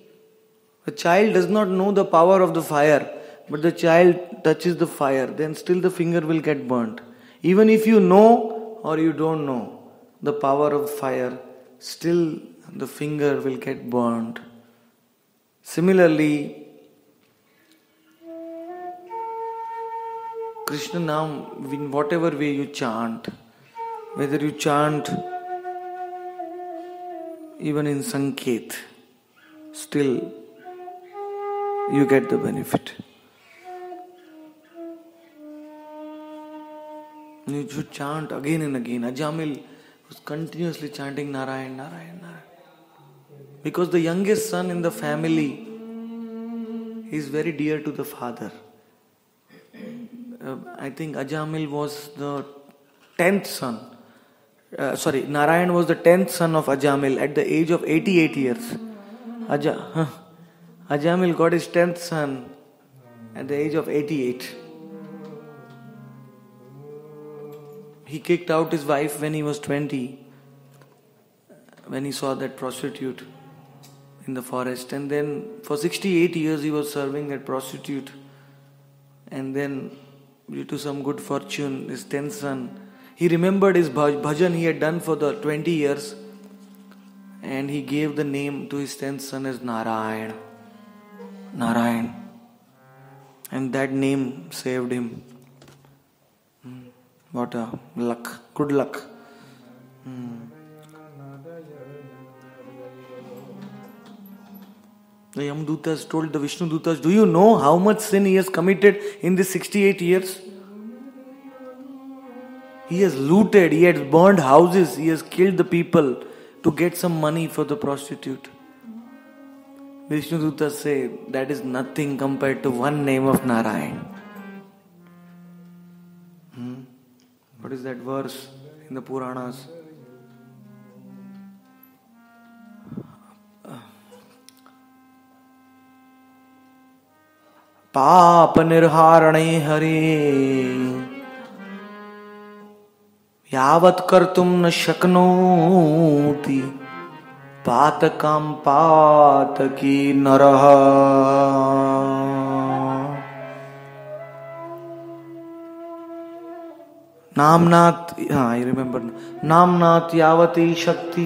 The child does not know the power of the fire, but the child touches the fire, then still the finger will get burnt. Even if you know or you don't know the power of fire, still the finger will get burnt. Similarly, Krishna Nam, in whatever way you chant, whether you chant even in Sanket, still you get the benefit. You should chant again and again. Ajamil was continuously chanting Narayan, Narayan, Narayan. Because the youngest son in the family is very dear to the father. I think Ajamil was the 10th son. Narayan was the 10th son of Ajamil at the age of 88 years. Ajamil got his 10th son at the age of 88. he kicked out his wife when he was 20, when he saw that prostitute in the forest. And then for 68 years he was serving that prostitute. And then due to some good fortune, his 10th son, he remembered his bhajan he had done for the 20 years. And he gave the name to his 10th son as Narayan. Narayan. And that name saved him. What a luck. Good luck. The Yamdutas told the Vishnu Dutas, do you know how much sin he has committed in these 68 years? He has looted, he has burned houses, he has killed the people to get some money for the prostitute. Vishnu Dutas say that is nothing compared to one name of Narayan. What is that verse in the Puranas? पाप निर्हारणे हरे यावत् कर्तुं न शक्नोति पातकां पातकी नरः नामनात् I remember नामनात् यावती शक्ति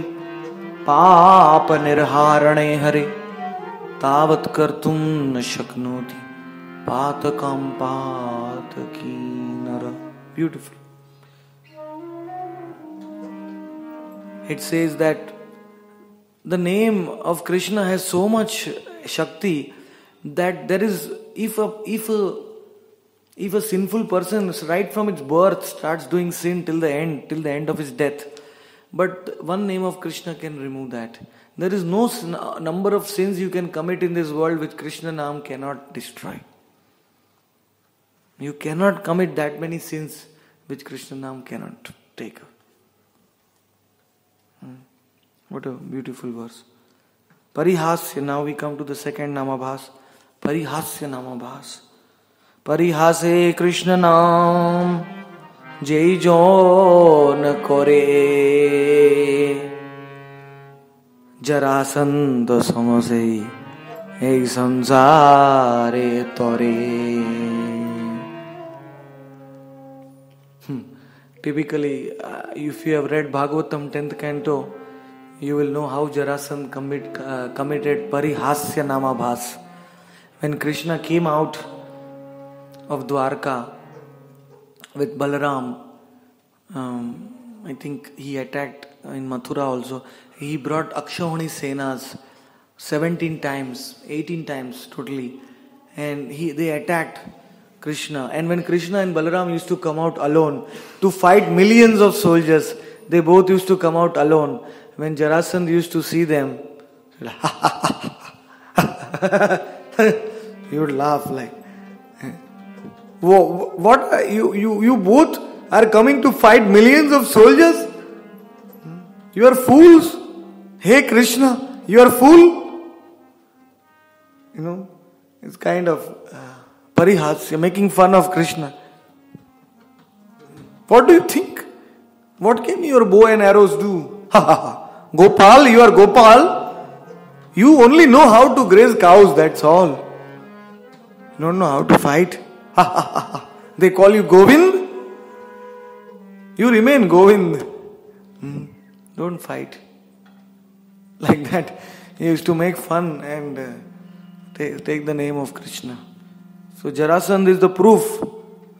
पाप निर्हारणे हरे तावत् कर्तुं न शक्नोति पातकं पातकी नर. Beautiful. It says that the name of Krishna has so much Shakti that there is, if a sinful person right from its birth starts doing sin till the end of his death, but one name of Krishna can remove that. There is no number of sins you can commit in this world which Krishna Naam cannot destroy. You cannot commit that many sins which Krishna Naam cannot take away. What a beautiful verse. Parihasya. Now we come to the second Namabhas. Parihasya Namabhas. Parihase Krishna Naam Jai Jon Kore Jarasandha Samase Ei Samsare Tore. Typically, if you have read Bhagavatam 10th canto, you will know how Jarasandha committed Parihasya Namabhas. When Krishna came out of Dwarka with Balaram, I think he attacked in Mathura also. He brought Akshauhani Senas 17 times, 18 times totally. And they attacked Krishna. And when Krishna and Balaram used to come out alone to fight millions of soldiers, they both used to come out alone. When Jarasandha used to see them, he would laugh like, what? You both are coming to fight millions of soldiers? You are fools. Hey Krishna, you are fool. It's kind of parihasya, making fun of Krishna. What do you think? What can your bow and arrows do? Gopal, you are Gopal. You only know how to graze cows, that's all. You don't know how to fight. They call you Govind. You remain Govind. Don't fight. Like that. He used to make fun and take the name of Krishna. So Jarasandha is the proof.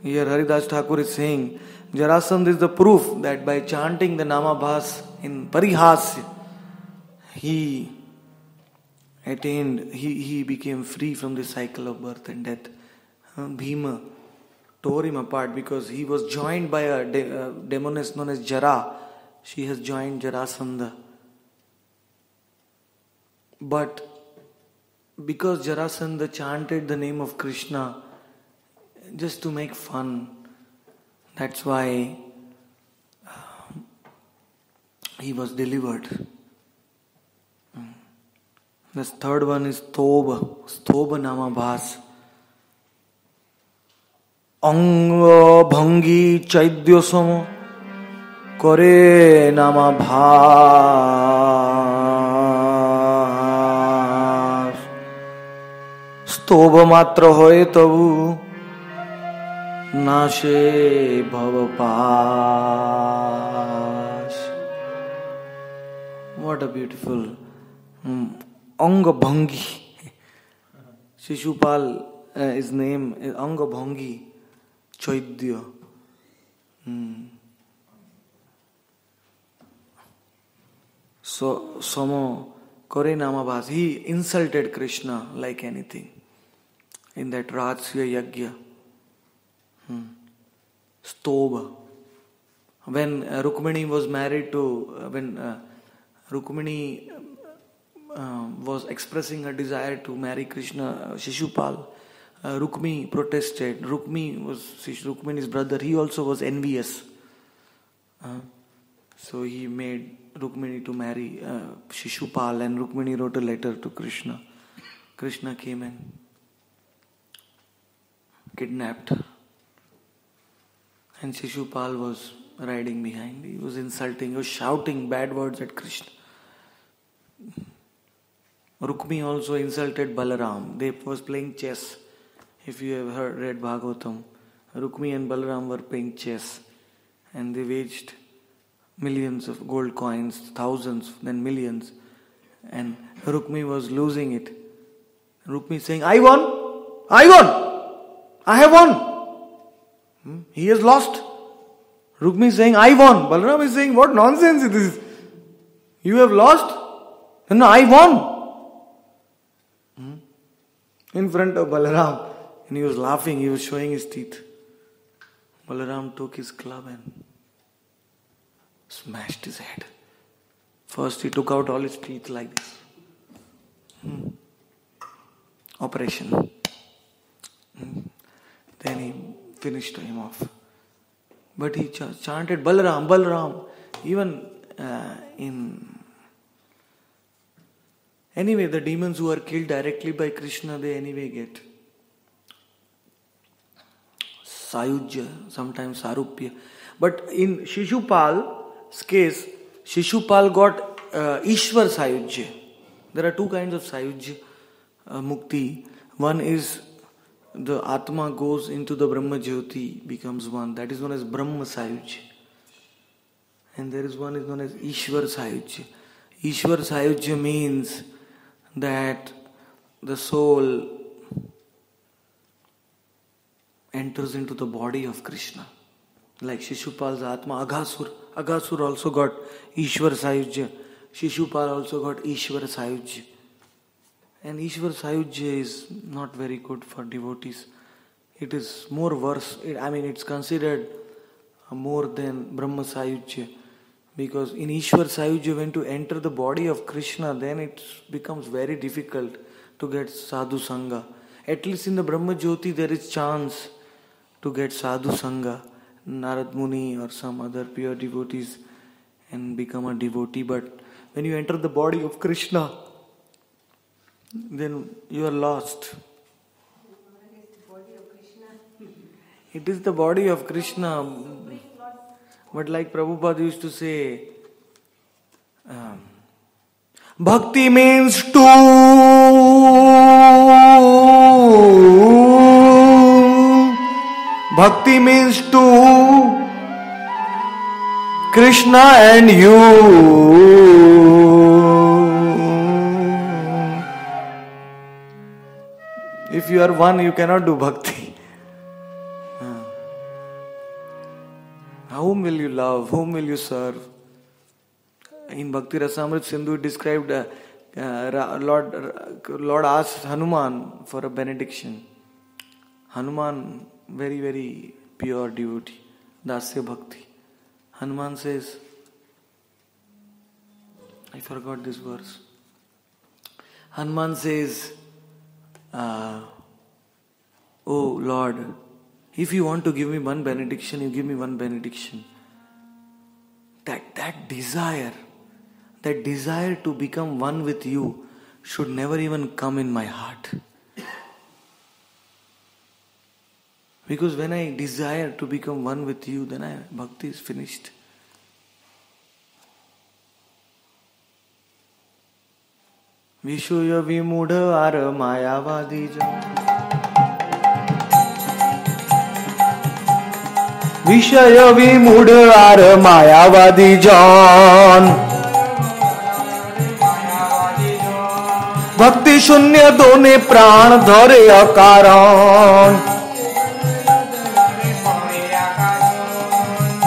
Here Haridas Thakur is saying, Jarasandha is the proof that by chanting the Namabhas in Parihasya, he attained, he became free from the cycle of birth and death. Bhima tore him apart because he was joined by a demoness known as Jara. She has joined Jarasandha. But because Jarasandha chanted the name of Krishna just to make fun, that's why he was delivered. This third one is Stobha Namabhas. Anga Bhangi Chaidyasama করে নামাভাস, স্তব মাত্র হয়ে তবু নাশে ভবপাশ. What a beautiful Anga Bhangi. Shishupal, his name is Anga Bhangi Chaitya. So, Samo Kore Namabhas, he insulted Krishna like anything in that Ratsya Yagya. Stoba. When Rukmini was married to, when Rukmini was expressing her desire to marry Krishna, Shishupal, Rukmi protested. Rukmini's brother, he also was envious. So he made Rukmini to marry Shishupal, and Rukmini wrote a letter to Krishna. Krishna came and kidnapped her. And Shishupal was riding behind. He was insulting, he was shouting bad words at Krishna. Rukmi also insulted Balaram. They was playing chess. If you have read Bhagavatam, Rukmi and Balaram were playing chess. And they waged millions of gold coins, thousands, then millions. And Rukmi was losing it. Rukmi saying, I won! I won! I have won! He has lost. Rukmi is saying, I won. Balaram is saying, what nonsense it is. You have lost? No, I won. In front of Balaram. And he was laughing, he was showing his teeth. Balaram took his club and smashed his head. First he took out all his teeth like this. Operation. Then he finished him off. But he chanted Balaram, Balaram. Even anyway, the demons who are killed directly by Krishna, they anyway get Sayujya, sometimes Sarupya. But in Shishupal's case, Shishupal got Ishwar Sayujya. There are two kinds of Sayujya Mukti. One is the Atma goes into the Brahma Jyoti, becomes one. That is known as Brahma Sayujya. And there is one is known as Ishwar Sayujya. Ishwar Sayujya means that the soul enters into the body of Krishna. Like Shishupal's Atma, Aghasur also got Ishwar Sayujya. Shishupal also got Ishwar Sayujya. And Ishwar Sayujya is not very good for devotees. It is more worse. It's considered more than Brahma Sayujya. Because in Ishwar Sayujya, when to enter the body of Krishna, then it becomes very difficult to get Sadhu Sangha. At least in the Brahma Jyoti, there is chance to get Sadhu Sangha, Narad Muni or some other pure devotees, and become a devotee. But when you enter the body of Krishna, then you are lost. It is the body of Krishna. But like Prabhupada used to say, Bhakti means to Bhakti means to Krishna and you. If you are one, you cannot do bhakti. Whom will you love? Whom will you serve? In Bhakti Rasamrit Sindhu, it described Lord asked Hanuman for a benediction. Hanuman, very, very pure devotee, Dasya Bhakti. Hanuman says, I forgot this verse. Hanuman says, oh Lord, if you want to give me one benediction, you give me one benediction. That desire to become one with you should never even come in my heart. Because when I desire to become one with you, then bhakti is finished. विषय विमूढ़ are मायावादी जन, विषय विमूढ़ are मायावादी जन, भक्ति शून्य दोने प्राण धरे अकारण,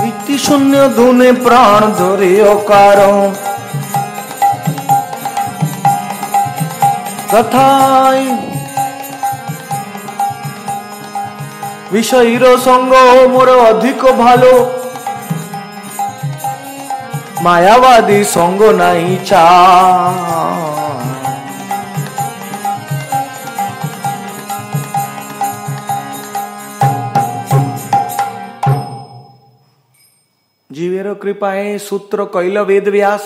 भक्ति शून्य दोने प्राण धरे अकारण, तथाई विषयीर संग मोर अधिक भालो, मायावादी संग नहीं चा, जीवेर कृपाए सूत्र कैल वेद व्यास,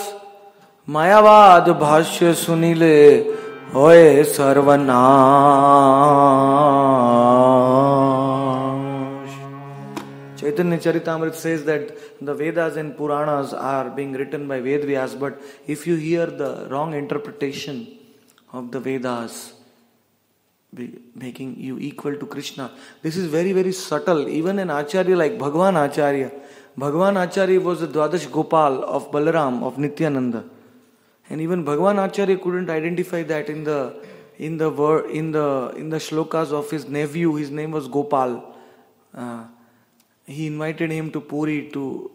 मायावाद भाष्य सुनिले होए सर्वनाश. Chaitanya Charitamrita says that the Vedas and Puranas are being written by Ved Vyas, but if you hear the wrong interpretation of the Vedas, making you equal to Krishna, this is very, very subtle. Even an Acharya like Bhagwan Acharya was the Dwadash Gopal of Balaram, of Nityananda. And even Bhagwan Acharya couldn't identify that in the shlokas of his nephew. His name was Gopal. He invited him to Puri to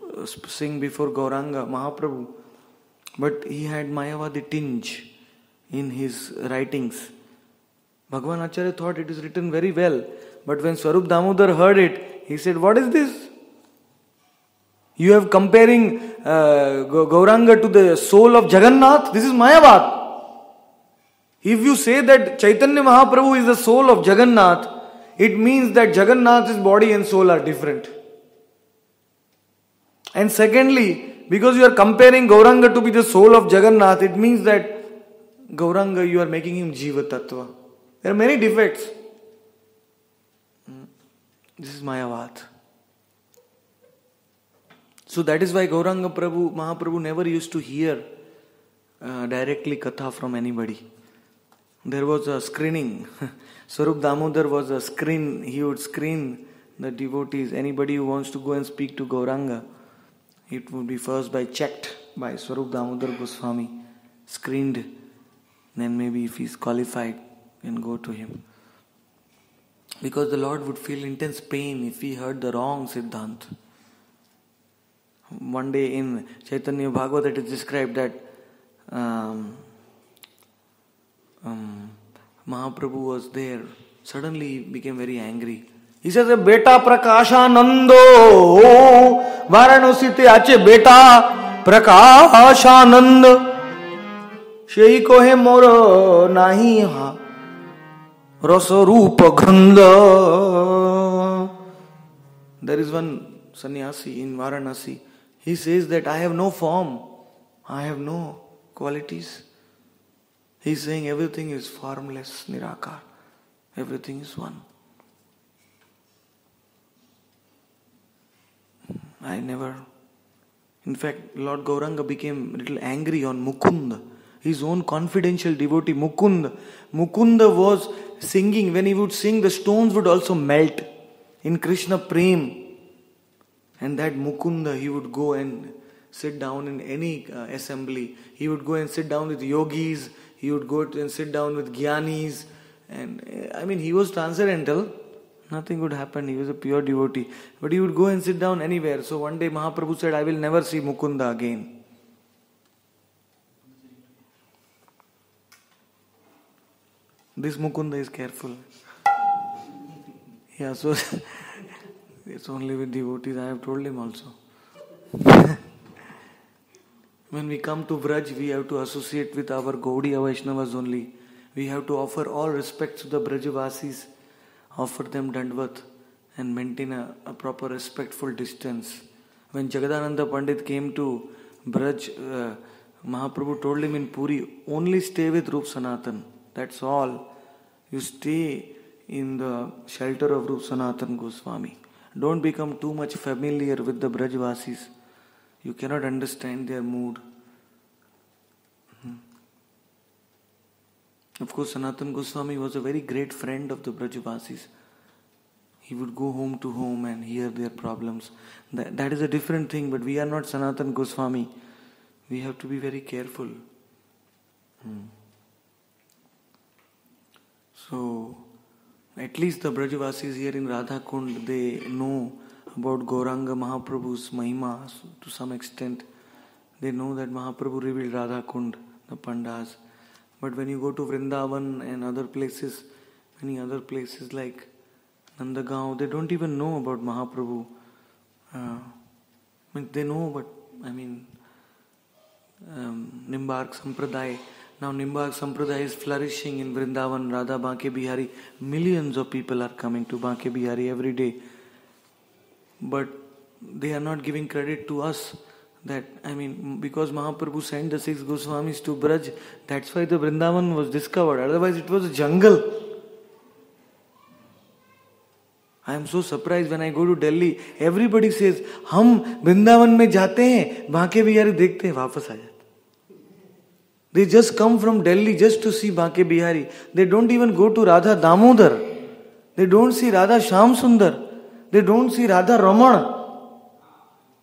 sing before Gauranga Mahaprabhu, but he had Mayavadi tinge in his writings. Bhagwan Acharya thought it is written very well, but when Swarup Damodar heard it, he said, "What is this? You have comparing Gauranga to the soul of Jagannath. This is Mayavad. If you say that Chaitanya Mahaprabhu is the soul of Jagannath, it means that Jagannath's body and soul are different. And secondly, because you are comparing Gauranga to be the soul of Jagannath, it means that Gauranga, you are making him Jiva Tattva. There are many defects. This is Mayavad. So that is why Gauranga Mahaprabhu never used to hear directly Katha from anybody. There was a screening. Swarup Damodar was a screen. He would screen the devotees. Anybody who wants to go and speak to Gauranga, it would be first checked by Swarup Damodar Goswami, screened. Then maybe if he is qualified, then go to him. Because the Lord would feel intense pain if he heard the wrong Siddhant. One day in Chaitanya Bhagavata it is described that Mahaprabhu was there. Suddenly he became very angry. He says, "Beta Prakashanando, Varanasi te ache beta Prakashanand, Shehi kohe mor nahi ha Rasa Rupa Gandha." There is one sannyasi in Varanasi. He says that I have no form, I have no qualities. He is saying everything is formless, Nirakar. Everything is one. In fact, Lord Gauranga became a little angry on Mukunda, his own confidential devotee Mukunda. Mukunda was singing. When he would sing, the stones would also melt in Krishna Prem. And that Mukunda, he would go and sit down in any assembly. He would go and sit down with yogis. He would go and sit down with Gyanis. And he was transcendental. Nothing would happen. He was a pure devotee. But he would go and sit down anywhere. So one day Mahaprabhu said, "I will never see Mukunda again." This Mukunda is careful. Yeah, so it's only with devotees. I have told him also. When we come to Braj, we have to associate with our Gaudiya Vaishnavas only. We have to offer all respect to the Brajavasis, offer them Dandvat, and maintain a proper respectful distance. When Jagadananda Pandit came to Braj, Mahaprabhu told him in Puri, "Only stay with Rup Sanatan. That's all. You stay in the shelter of Rup Sanatan Goswami. Don't become too much familiar with the Brajvasis. You cannot understand their mood." Of course, Sanatan Goswami was a very great friend of the Brajavasis. He would go home to home and hear their problems. That is a different thing, but we are not Sanatan Goswami. We have to be very careful. So, at least the Brajavasis here in Radha Kund, they know about Gauranga Mahaprabhu's Mahima to some extent. They know that Mahaprabhu revealed Radha Kund, the Pandas. But when you go to Vrindavan and other places, many other places like Nandagaon, they don't even know about Mahaprabhu. They know, but Nimbark Sampradaya. Now Nimbark Sampradaya is flourishing in Vrindavan, Radha Banke Bihari. Millions of people are coming to Banke Bihari every day. But they are not giving credit to us. Because Mahaprabhu sent the 6 Goswamis to Braj, that's why the Vrindavan was discovered. Otherwise it was a jungle. I am so surprised when I go to Delhi. Everybody says, हम वृंदावन में जाते हैं, बांके बिहारी देखते हैं, वापस आ जाते. They just come from Delhi just to see Banke Bihari. They don't even go to Radha Damodar. They don't see Radha Shyam Sundar. They don't see Radha Raman.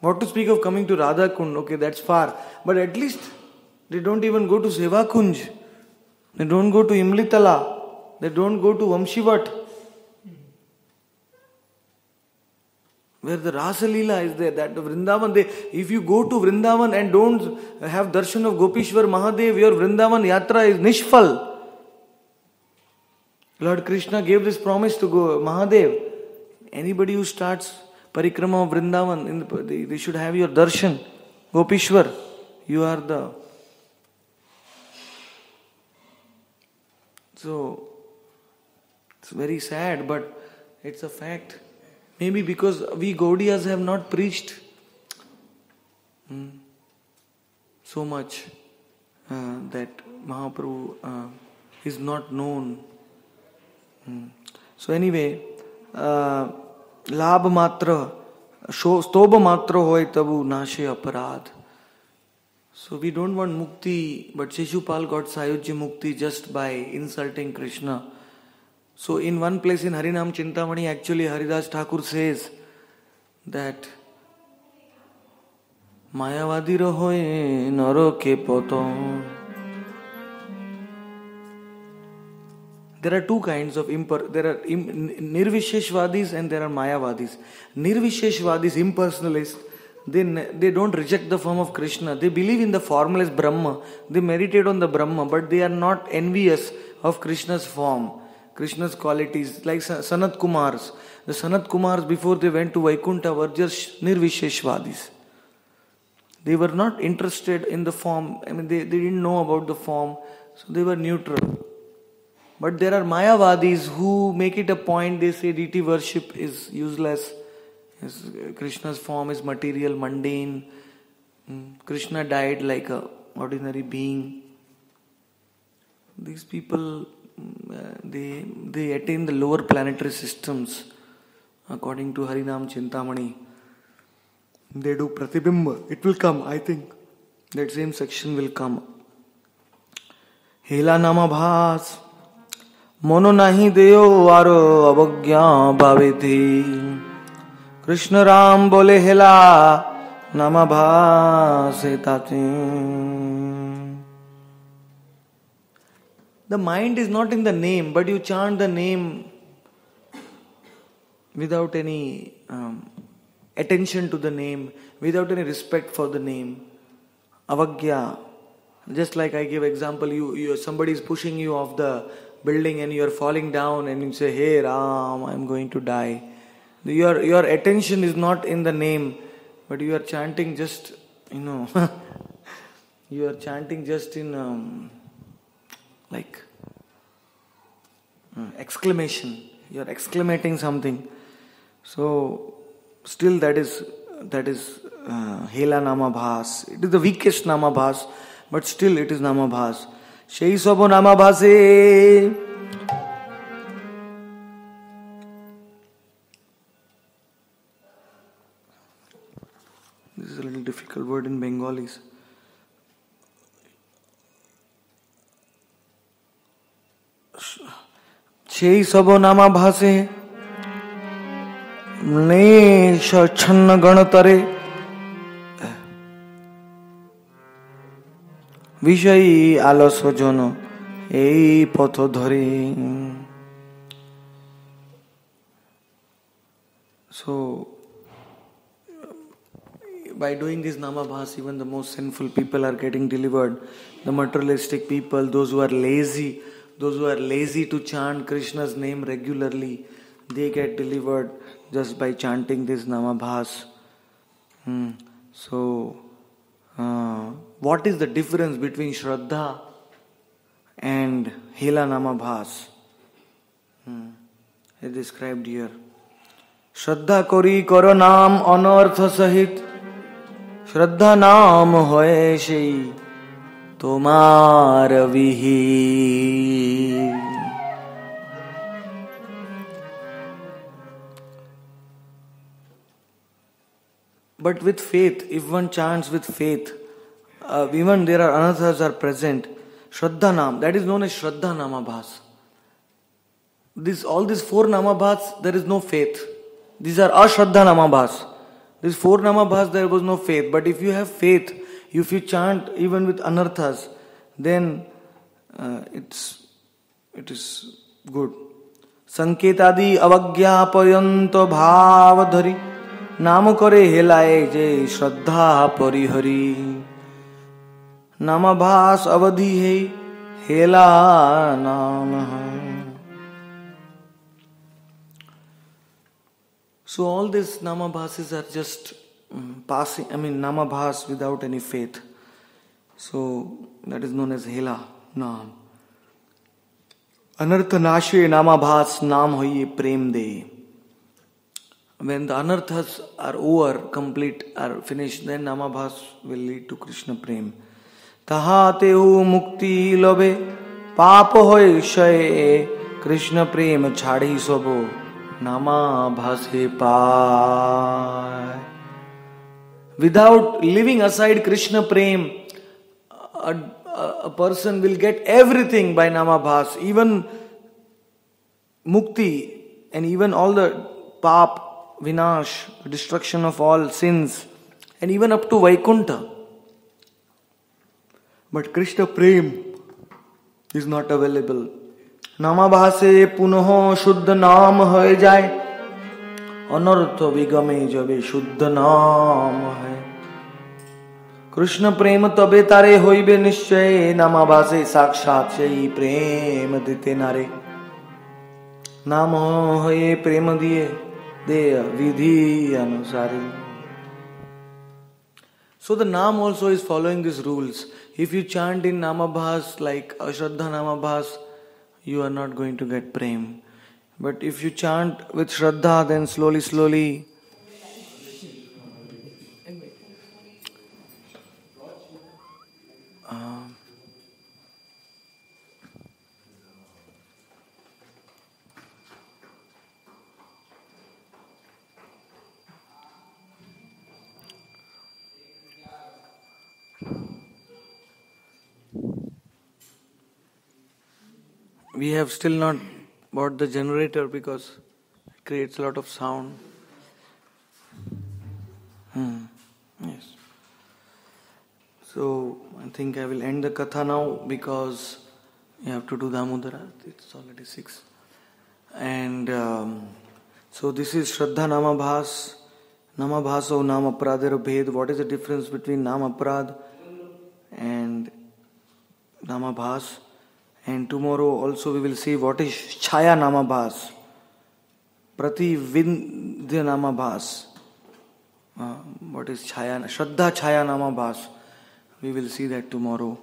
What to speak of coming to Radha Kund? Okay, that's far. But at least they don't even go to Seva Kunj. They don't go to Imlitala. They don't go to Vamshivat, where the Rasa Leela is there. That Vrindavan, if you go to Vrindavan and don't have darshan of Gopishwar Mahadev, your Vrindavan yatra is nishfal. Lord Krishna gave this promise to Mahadev. Anybody who starts parikrama of Vrindavan, they should have your darshan. Gopishwar, you are the... So, it's very sad, but it's a fact. Maybe because we Gaudiyas have not preached so much that Mahaprabhu is not known. So anyway, Labh matra, Stobha matra hoy tabu nashe aparad. So we don't want mukti, but Shishupal got Sayujya mukti just by insulting Krishna. So in one place in Harinam Chintamani, actually Haridas Thakur says that Mayavadi rahoye naro ke poto. There are two kinds of there are Nirvisheshvadis and there are Mayavadis. Nirvisheshvadis, impersonalists, they don't reject the form of Krishna. They believe in the formless Brahma. They meditate on the Brahma, but they are not envious of Krishna's form, Krishna's qualities, like Sanat Kumars. The Sanat Kumars, before they went to Vaikuntha, were just Nirvisheshvadis. They were not interested in the form. They didn't know about the form, so they were neutral. But there are Mayavadis who make it a point. They say deity worship is useless. Krishna's form is material, mundane. Krishna died like an ordinary being. These people, they attain the lower planetary systems. According to Harinam Chintamani, they do Pratibimba. It will come, I think. That same section will come. Hela Namabhas Mono nahi deo varo avagya bhaveti. Krishna Ram bole hela namabhase tati. The mind is not in the name, but you chant the name without any attention to the name, without any respect for the name. Avagya. Just like I give example, somebody is pushing you off the building and you are falling down and you say, hey Ram, I am going to die. Your attention is not in the name, but you are chanting just, you are chanting just in exclamation. You are exclamating something. So still that is Hela Namabhas. It is the weakest Namabhas, but still it is Namabhas. Shei Sobo Namabhase. This is a little difficult word in Bengalis. সেই সব নামাভাসে ছন্ন গণতরে বিষয়ী আলস জন এই পথ ধরে. So by doing this namabhas, even the most sinful people are getting delivered. The materialistic people, those who are lazy to chant Krishna's name regularly, they get delivered just by chanting this namabhas. So what is the difference between Shraddha and Hela namabhas? It's described here. Shraddha kori karo naam anartha sahit, Shraddha naam hoye shei tomar vihir. But with faith, if one chants with faith, even there are anarthas are present, Shraddha naam, that is known as Shraddha namabhas. All these 4 namabhas, there is no faith. These are ashraddha namabhas. These 4 namabhas, there was no faith. But if you have faith, if you chant even with anarthas, then it is good. Sanketadi avagya paryanto bhavadhari, नाम करे हेलाए जय श्रद्धा परिहरी. नामाभास अवधि है हेला नाम है. So all these namabhases are just passing, namabhas without any faith. So that is known as hela naam. Anartha nashe namabhas naam hoye prem de. When the anarthas are over, complete, are finished, then namabhas will lead to Krishna prem. Taha tehu mukti lobe paap hoy shaye, Krishna prem chhadi sobo namabhase paay. Without leaving aside Krishna prem, a person will get everything by namabhas, even mukti and even all the paap, vinash, destruction of all sins, and even up to Vaikuntha. But Krishna prem is not available. Namabhase punoh shuddha naam hoye jaye, anartha vigame jabe shuddha naam hai. Krishna prem tabe tare hoibe nishchay, namabhase sakshat sei prem dite nare. Naam hoye prem diye Deya vidhi anusari. So the naam also is following these rules. If you chant in namabhas like ashraddha namabhas, you are not going to get prem. But if you chant with shraddha, then slowly we have still not bought the generator because it creates a lot of sound. Yes. So I think I will end the katha now because you have to do Damodara. It's already 6. And so this is Shraddha Namabhas. Namabhaso Nama Pradero Bhed. What is the difference between Nama Prad and Namabhas? And tomorrow also we will see what is Chaya Namabhas, Prativindya Namabhas. What is Chaya, Shraddha Chaya Namabhas. We will see that tomorrow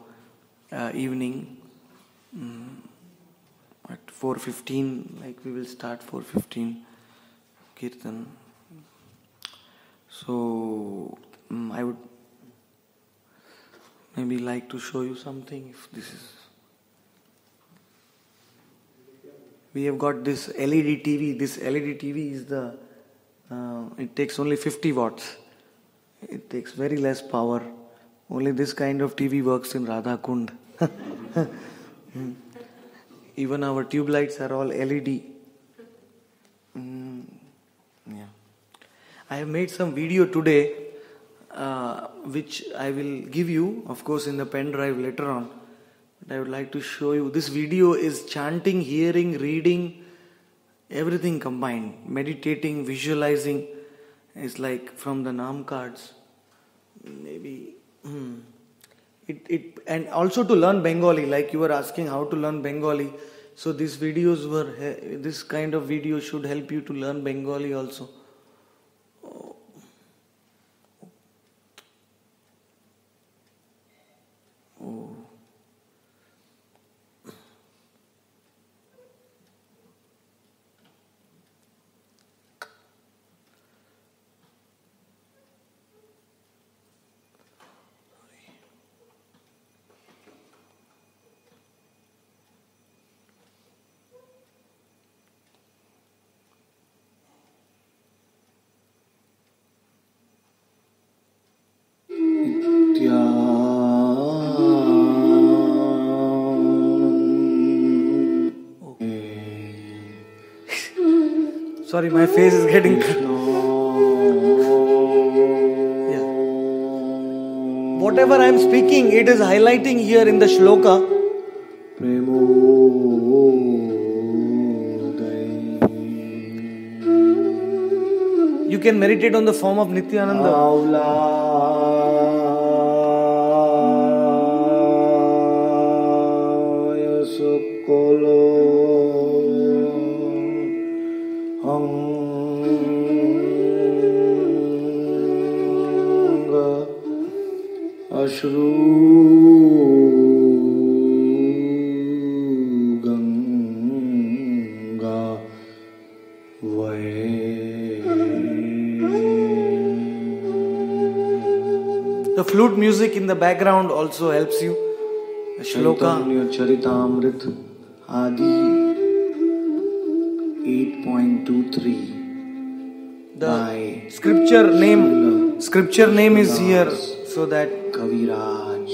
evening at 4:15. Like we will start 4:15 Kirtan. So I would maybe like to show you something. If this is, we have got this LED TV. This LED TV is it takes only 50 watts. It takes very less power. Only this kind of TV works in Radha Kund. Even our tube lights are all LED. Yeah. I have made some video today, which I will give you, of course, in the pen drive later on. But I would like to show you. This video is chanting, hearing, reading, everything combined. Meditating, visualizing. It's like from the Naam cards. Maybe. And also to learn Bengali, like you were asking how to learn Bengali. So these videos this kind of video should help you to learn Bengali also. Sorry, my face is getting. Yeah. Whatever I am speaking, it is highlighting here in the shloka. You can meditate on the form of Nityananda. Ashru Ganga Vae. The flute music in the background also helps you. The shloka Charitamrit Adi 8.23. The scripture name is here, so that Kaviraj.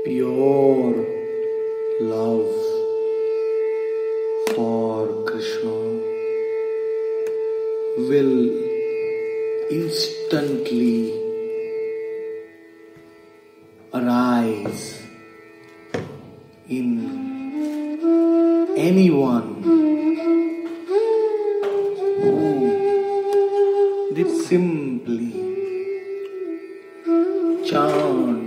Pure love for Krishna will instantly arise in anyone who simply chant